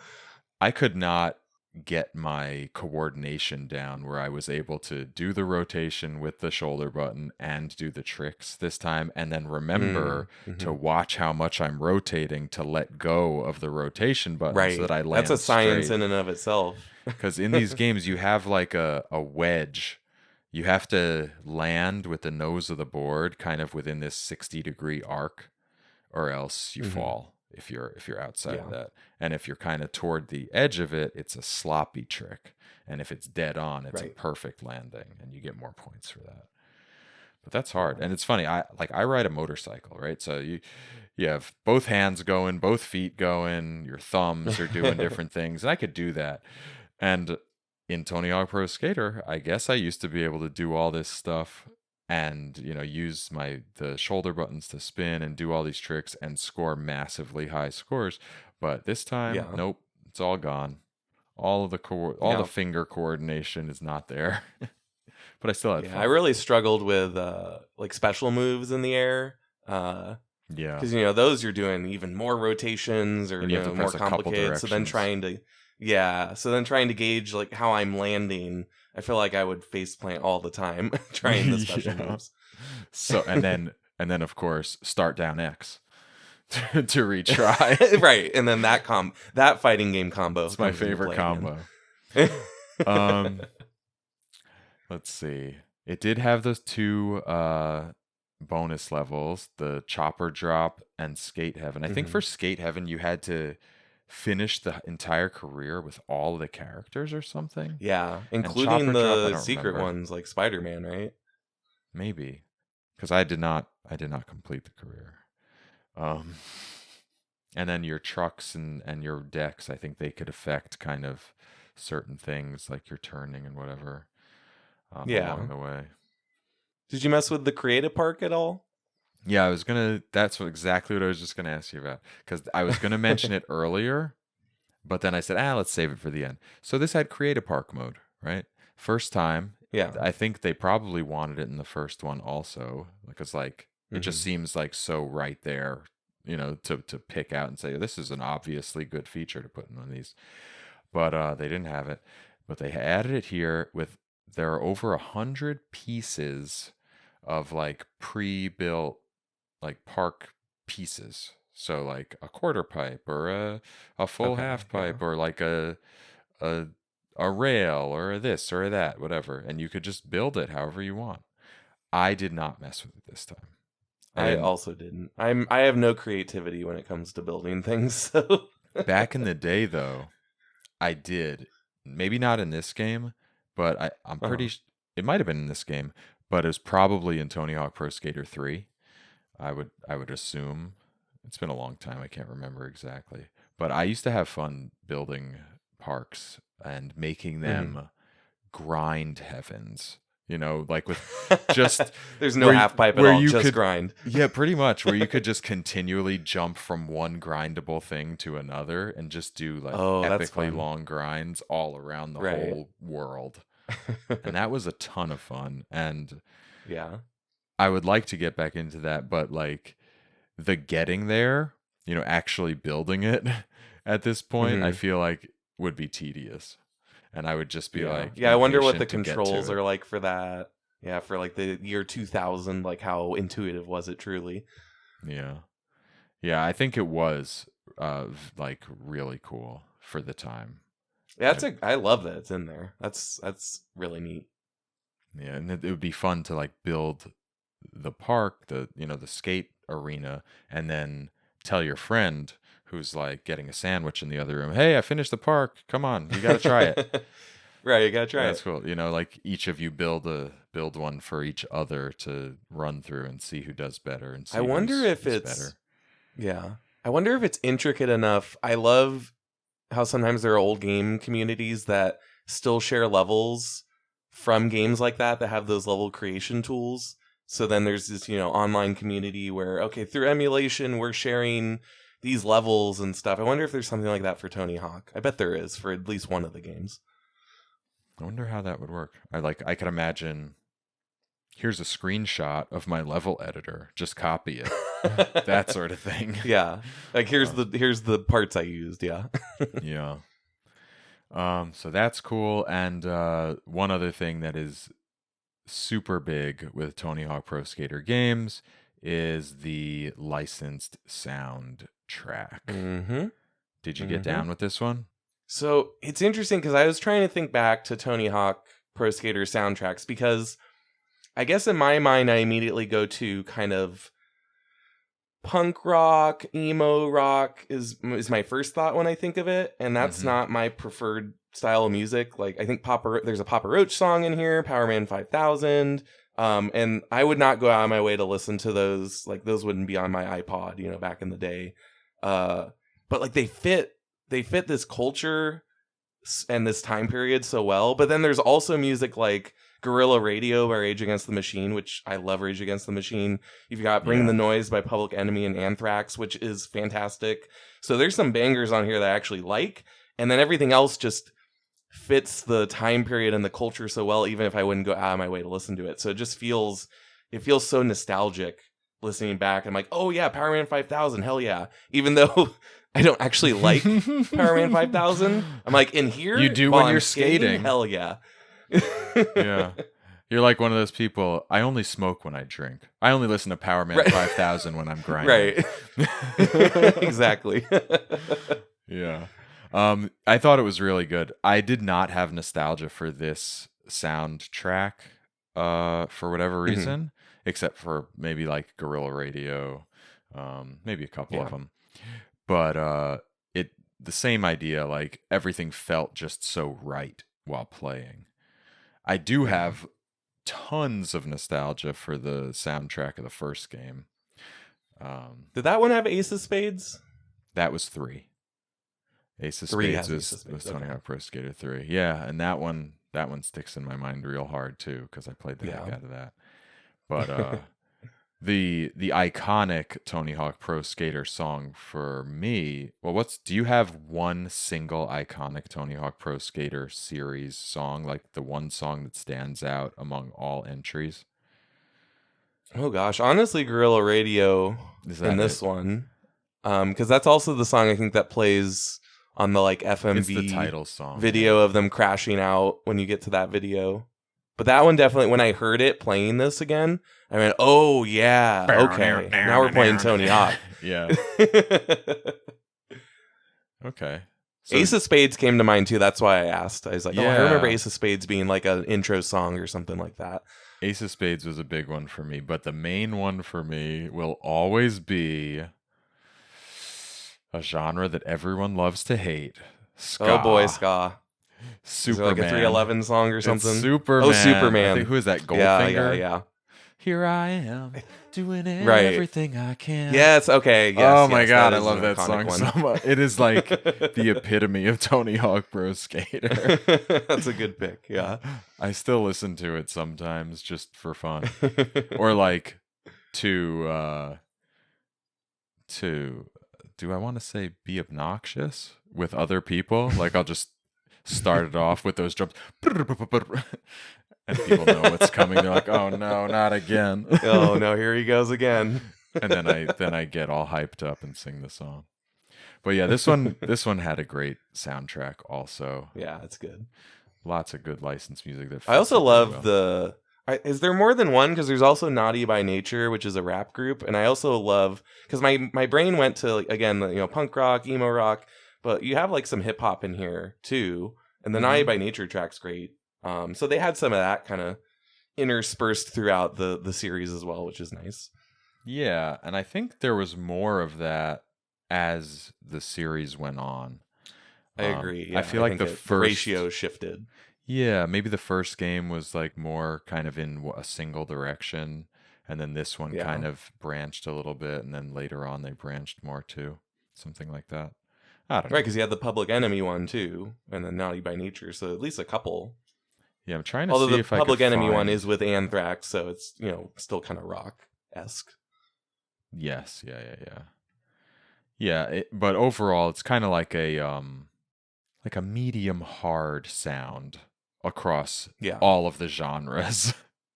I could not get my coordination down where I was able to do the rotation with the shoulder button and do the tricks this time, and then remember to Mm-hmm. watch how much I'm rotating to let go of the rotation button so Right. that I That's a land science straight. in and of itself. Because in these games, you have like a wedge. You have to land with the nose of the board kind of within this 60-degree arc, or else you Hmm. fall if you're outside of Yeah. that. And if you're kind of toward the edge of it, it's a sloppy trick. And if it's dead on, it's a Right. perfect landing, and you get more points for that. But that's hard. Yeah. And it's funny, I ride a motorcycle, right? So you have both hands going, both feet going, your thumbs are doing different things. And I could do that. And in Tony Hawk Pro Skater, I guess I used to be able to do all this stuff and, use the shoulder buttons to spin and do all these tricks and score massively high scores. But this time, Yeah. nope, it's all gone. All of the all the Yeah. finger coordination is not there. But I still had Yeah. I fun. really struggled with like special moves in the air. Yeah. Because those you're doing even more rotations or And you have to more press a couple complicated. So then directions. trying to gauge like how I'm landing, I feel like I would face plant all the time trying the special Yeah. moves. So and then of course start down X to retry. Right, and then that fighting game combo. It's my comes into favorite play again. combo. Um, let's see. It did have those two bonus levels, the chopper drop and skate heaven. I think Mhm. for skate heaven you had to finish the entire career with all of the characters or something. Yeah, And including chopper drop, I the don't secret remember. ones like Spider-Man, right? Maybe because I did not complete the career. Um, and then your trucks and your decks, I think they could affect kind of certain things like your turning and whatever along Yeah. the way. Did you mess with the creative park at all? Yeah, that's exactly what I was just gonna ask you about because I was gonna mention it earlier, but then I said, let's save it for the end. So this had create a park mode, right? First time. Yeah. I think they probably wanted it in the first one also because like it just Hmm. seems like so right there, to pick out and say this is an obviously good feature to put in one of these. But they didn't have it. But they added it here with there are over 100 pieces of like pre-built like park pieces. So like a quarter pipe or a full Okay. half Yeah. pipe or like a a rail or a this or a that, whatever, and you could just build it however you want. I did not mess with it this time. I I didn't. also didn't. I have no creativity when it comes to building things. So Back in the day, though, I did. Maybe not in this game, but I'm uh-huh. it might have been in this game, but it was probably in Tony Hawk Pro Skater 3. I would assume. It's been a long time. I can't remember exactly. But I used to have fun building parks and making Hmm. them grind heavens. Like with just There's no where half pipe at where all, you just could grind. yeah, pretty much where you could just continually jump from one grindable thing to another and just do like Oh, that's epically fun. long grinds all around the Right. whole world. And that was a ton of fun. And Yeah. I would like to get back into that, but like the getting there, actually building it at this point, I Hmm. feel like would be tedious. And I would just be Yeah. like Yeah, I wonder what the impatient to get to controls it. are like for that. Yeah, for like the year 2000, like how intuitive was it truly? Yeah. Yeah, I think it was like really cool for the time. Yeah, I I love that it's in there. That's really neat. Yeah, and it would be fun to like build the park, the skate arena, and then tell your friend who's like getting a sandwich in the other room, "Hey, I finished the park. Come on, you got to try it." Right, you gotta try That's it. cool. Like each of you build one for each other to run through and see who does better and I see wonder if who's it's better. Yeah. I wonder if it's intricate enough. I love how sometimes there are old game communities that still share levels from games like that have those level creation tools. So then there's this, online community where, okay, through emulation, we're sharing these levels and stuff. I wonder if there's something like that for Tony Hawk. I bet there is for at least one of the games. I wonder how that would work. I could imagine here's a screenshot of my level editor. Just copy it. That sort of thing. Yeah. Like Uh, here's the parts I used, yeah. yeah. So that's cool. And one other thing that is super big with Tony Hawk Pro Skater games is the licensed soundtrack. Mm-hmm. Did you get Mm-hmm. down with this one? So it's interesting because I was trying to think back to Tony Hawk Pro Skater soundtracks because I guess in my mind I immediately go to kind of punk rock, emo rock is my first thought when I think of it, and that's Mm-hmm. not my preferred style of music. Like I think there's a Papa Roach song in here, Power Man 5000, and I would not go out of my way to listen to those. Like those wouldn't be on my iPod, back in the day. But like they fit this culture and this time period so well. But then there's also music like Guerrilla Radio by Rage Against the Machine, which I love Rage Against the Machine. You've got Bring Yeah. the Noise by Public Enemy and Anthrax, which is fantastic. So there's some bangers on here that I actually like. And then everything else just fits the time period and the culture so well, even if I wouldn't go out of my way to listen to it. So it feels so nostalgic listening back. I'm like, oh yeah, Power Man 5000, hell yeah. Even though I don't actually like Power Man 5000, I'm like, in here, You do while when I'm you're skating. hell yeah. Yeah. You're like one of those people, I only smoke when I drink. I only listen to Power Man Right. 5000 when I'm grinding. Right. Exactly. Yeah. I thought it was really good. I did not have nostalgia for this soundtrack for whatever Mhm. reason, except for maybe like Guerrilla Radio, maybe a couple Yeah. of them. But the same idea, like everything felt just so right while playing. I do Yeah. have tons of nostalgia for the soundtrack of the first game. Did that one have Ace of Spades? That was 3. Ace of 3 Spades has Ace of Spades, was Tony okay. Hawk Pro Skater 3. Yeah, and that one sticks in my mind real hard too because I played the heck Yeah. out of that. But the iconic Tony Hawk Pro Skater song for me, well, do you have one single iconic Tony Hawk Pro Skater series song, like the one song that stands out among all entries? Oh gosh, honestly, Guerrilla Radio Is in that this it? one, because that's also the song I think that plays on the like It's the FMV title song. video of them crashing out when you get to that video. But that one definitely, when I heard it playing this again, I went, "Oh yeah, okay, now we're playing Tony Hawk." Yeah. Okay. So, Ace of Spades came to mind too. That's why I asked. I was like, "Oh, I remember Yeah. Ace of Spades being like an intro song or something like that." Ace of Spades was a big one for me, but the main one for me will always be a genre that everyone loves to hate. Ska. Oh boy, ska. Is it Superman. like a 311 song or something? It's Superman. Oh, Superman. I think, who is that? Yeah, Goldfinger? yeah. Here I am, doing Right. everything I can. Yes, okay. Yes, oh my yes, god, I is love an that iconic song so much. It is like the epitome of Tony Hawk Pro Skater. That's a good pick, yeah. I still listen to it sometimes just for fun. Or like to do I want to say be obnoxious with other people? Like I'll just start it off with those drums. And people know what's coming. They're like, "Oh no, not again." Oh no, here he goes again. And then I get all hyped up and sing the song. But yeah, this one had a great soundtrack also. Yeah, it's good. Lots of good licensed music that I also fits it really love well. is there more than one? Because there's also Naughty by Nature, which is a rap group, and I also love because my brain went to like, again, punk rock, emo rock, but you have like some hip hop in here too, and the Naughty by Nature track's great. So they had some of that kind of interspersed throughout the series as well, which is nice. Yeah, and I think there was more of that as the series went on. I agree. Yeah, I feel like think the ratio shifted. Yeah, maybe the first game was like more kind of in a single direction, and then this one Yeah. kind of branched a little bit, and then later on they branched more too. Something like that. I don't know. Right, because you had the Public Enemy one too, and then Naughty by Nature, so at least a couple. Yeah, I'm trying to Although see the if I Public could Enemy one find- is with Anthrax, so it's still kind of rock-esque. Yes, yeah. But overall, it's kind of like a medium hard sound across Yeah. all of the genres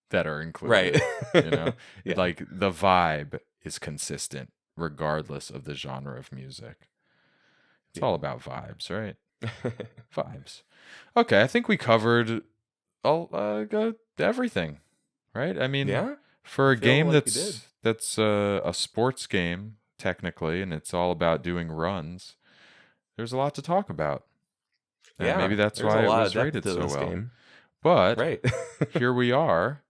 that are Right. included. You know, Yeah. like the vibe is consistent regardless of the genre of music. It's all Yeah. about vibes, right? Vibes. Okay, I think we covered all everything, right? I mean, Yeah. for I a feel game like we did. that's a sports game technically, and it's all about doing runs, there's a lot to talk about, and Yeah. maybe that's There's a why it lot of was depth rated to so this well. game. But Right. here we are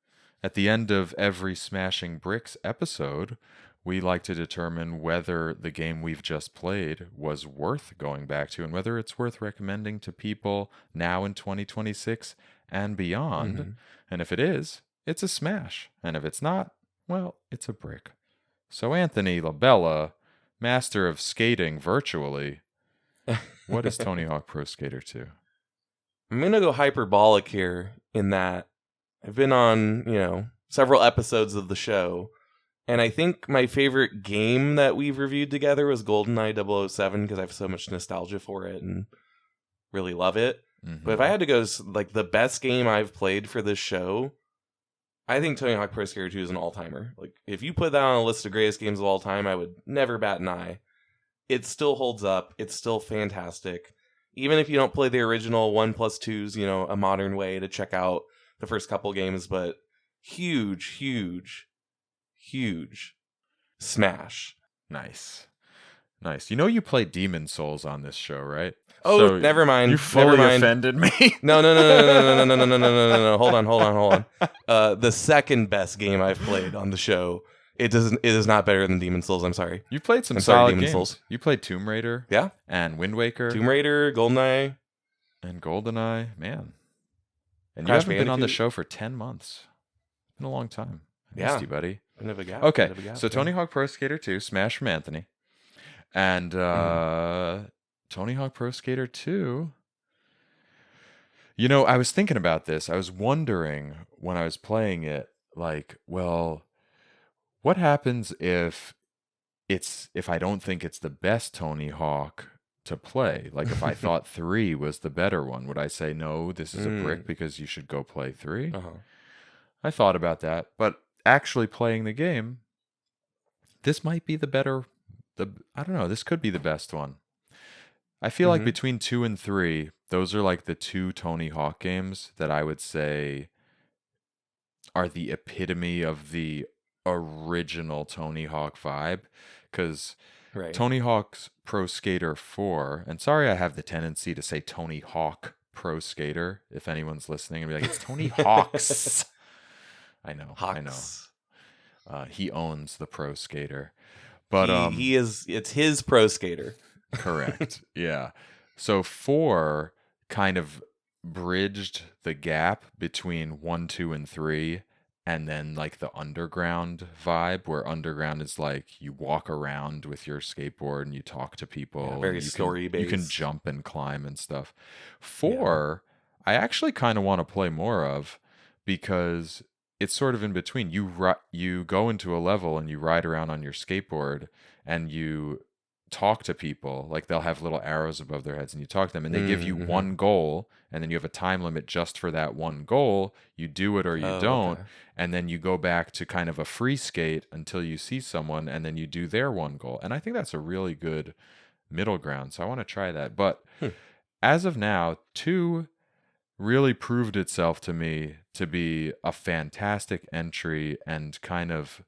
at the end of every Smashing Bricks episode. We like to determine whether the game we've just played was worth going back to and whether it's worth recommending to people now in 2026 and beyond. Hmm. And if it is, it's a smash. And if it's not, well, it's a brick. So, Anthony LaBella, master of skating virtually, what is Tony Hawk Pro Skater 2? I'm gonna go hyperbolic here in that I've been on, several episodes of the show, and I think my favorite game that we've reviewed together was GoldenEye 007 because I have so much nostalgia for it and really love it. But if I had to go like the best game I've played for this show, I think Tony Hawk Pro Skater 2 is an all-timer. Like if you put that on a list of greatest games of all time, I would never bat an eye. It still holds up. It's still fantastic. Even if you don't play the original 1+2's, a modern way to check out the first couple games, but huge, huge, huge smash. Nice. Nice. You know you played Demon Souls on this show, right? Oh, So never mind. You fully Never mind. offended me. No. No. Hold on. The second best game I've played on the show. It is not better than Demon Souls. I'm sorry. You played some I'm sorry, solid Demon games. Souls. You played Tomb Raider. Yeah. And Wind Waker. Tomb Raider, GoldenEye. And GoldenEye. Man. And Crash you haven't been on the Bandicoot. show for 10 months. It's been a long time. I Yeah. missed you, buddy. Bit of a gap. Okay. Bit of a gap, So yeah. Tony Hawk Pro Skater 2, Smash from Anthony. And Tony Hawk Pro Skater 2. I was thinking about this. I was wondering when I was playing it, like, well, what happens if I don't think it's the best Tony Hawk to play? Like if I thought 3 was the better one, would I say no, this is a brick because you should go play 3? Uh-huh. I thought about that, but actually playing the game, this might be I don't know, this could be the best one. I feel like between 2 and 3, those are like the two Tony Hawk games that I would say are the epitome of the original Tony Hawk vibe. Because Right. Tony Hawk's Pro Skater 4, and sorry I have the tendency to say Tony Hawk Pro Skater, if anyone's listening, and be like, it's Tony Hawk's. I know. He owns the Pro Skater. But it's his Pro Skater. Correct. Yeah. So 4 kind of bridged the gap between 1, 2, and 3, and then like the underground vibe, where underground is like you walk around with your skateboard and you talk to people. Yeah, very story-based. You can jump and climb and stuff. 4, I actually kind of want to play more of because it's sort of in between. You go into a level and you ride around on your skateboard and you talk to people. Like they'll have little arrows above their heads and you talk to them and they give you one goal, and then you have a time limit just for that one goal. You do it or you don't. Okay. And then you go back to kind of a free skate until you see someone, and then you do their one goal. And I think that's a really good middle ground. So I want to try that. But as of now, 2 really proved itself to me to be a fantastic entry and kind of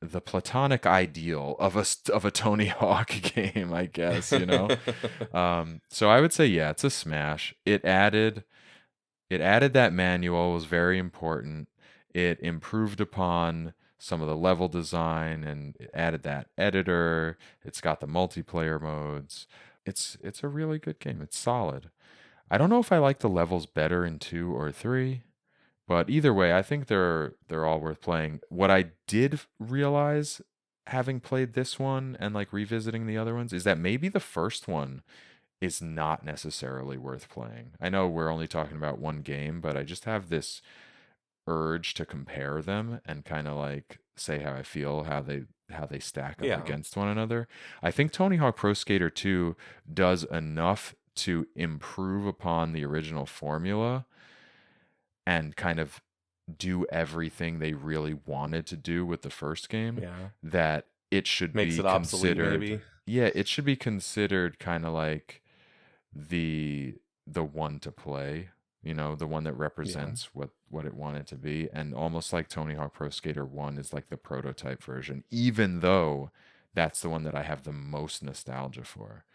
the platonic ideal of a Tony Hawk game, I guess, So I would say, yeah, it's a smash. It added that manual, was very important. It improved upon some of the level design and it added that editor. It's got the multiplayer modes. It's a really good game. It's solid. I don't know if I like the levels better in 2 or 3. But either way, I think they're all worth playing. What I did realize, having played this one and like revisiting the other ones, is that maybe the first one is not necessarily worth playing. I know we're only talking about one game, but I just have this urge to compare them and kind of like say how I feel, how they stack up against one another. I think Tony Hawk Pro Skater 2 does enough to improve upon the original formula and kind of do everything they really wanted to do with the first game, Yeah. that it should Makes be it obsolete, considered. maybe. Yeah, it should be considered kind of like the one to play, the one that represents what it wanted to be, and almost like Tony Hawk Pro Skater 1 is like the prototype version, even though that's the one that I have the most nostalgia for.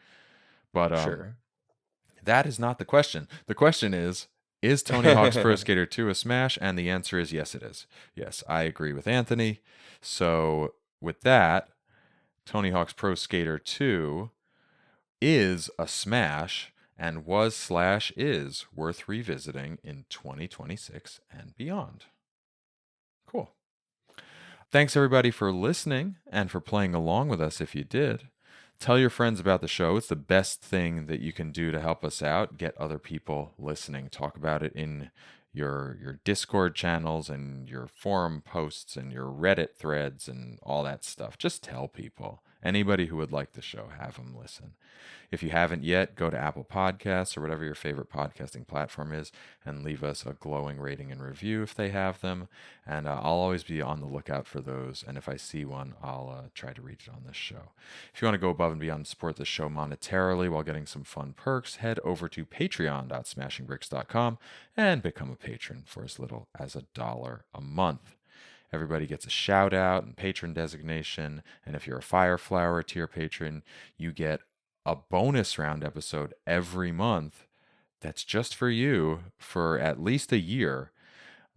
But Sure. that is not the question. The question is Tony Hawk's Pro Skater 2 a smash? And the answer is yes, it is. Yes, I agree with Anthony. So with that, Tony Hawk's Pro Skater 2 is a smash and was/is worth revisiting in 2026 and beyond. Cool. Thanks everybody for listening and for playing along with us if you did. Tell your friends about the show. It's the best thing that you can do to help us out. Get other people listening. Talk about it in your Discord channels and your forum posts and your Reddit threads and all that stuff. Just tell people. Anybody who would like the show, have them listen. If you haven't yet, go to Apple Podcasts or whatever your favorite podcasting platform is and leave us a glowing rating and review if they have them. And I'll always be on the lookout for those. And if I see one, I'll try to read it on this show. If you want to go above and beyond and support the show monetarily while getting some fun perks, head over to patreon.smashingbricks.com and become a patron for as little as $1 a month. Everybody gets a shout out and patron designation. And if you're a Fireflower tier patron, you get a bonus round episode every month that's just for you for at least a year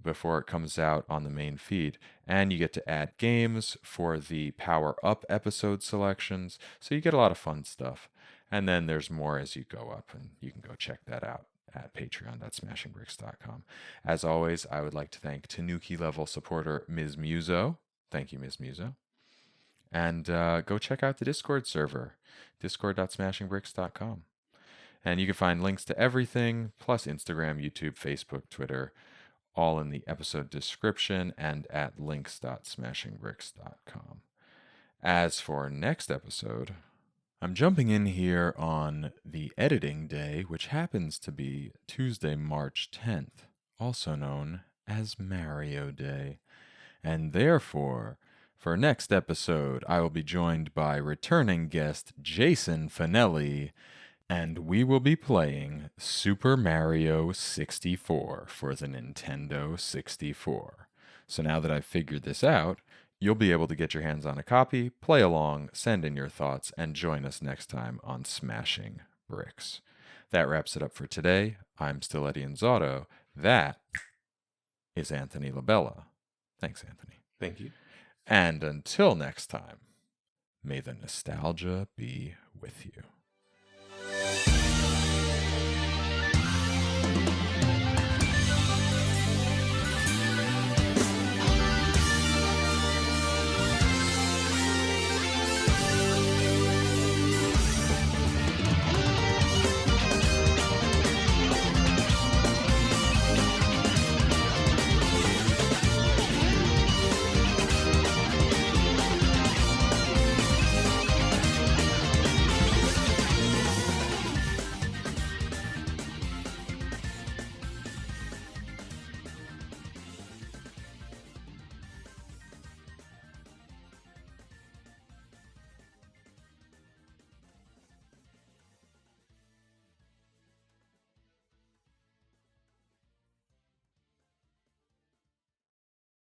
before it comes out on the main feed. And you get to add games for the Power Up episode selections. So you get a lot of fun stuff. And then there's more as you go up, and you can go check that out at patreon.smashingbricks.com. As always, I would like to thank Tanuki level supporter Ms. Muso. Thank you, Ms. Muso. And go check out the Discord server, discord.smashingbricks.com. And you can find links to everything, plus Instagram, YouTube, Facebook, Twitter, all in the episode description and at links.smashingbricks.com. As for next episode, I'm jumping in here on the editing day, which happens to be Tuesday, March 10th, also known as Mario Day. And therefore, for next episode, I will be joined by returning guest Jason Finelli, and we will be playing Super Mario 64 for the Nintendo 64. So now that I've figured this out, you'll be able to get your hands on a copy, play along, send in your thoughts, and join us next time on Smashing Bricks. That wraps it up for today. I'm still Eddie Inzauto. That is Anthony LaBella. Thanks, Anthony. Thank you. And until next time, may the nostalgia be with you.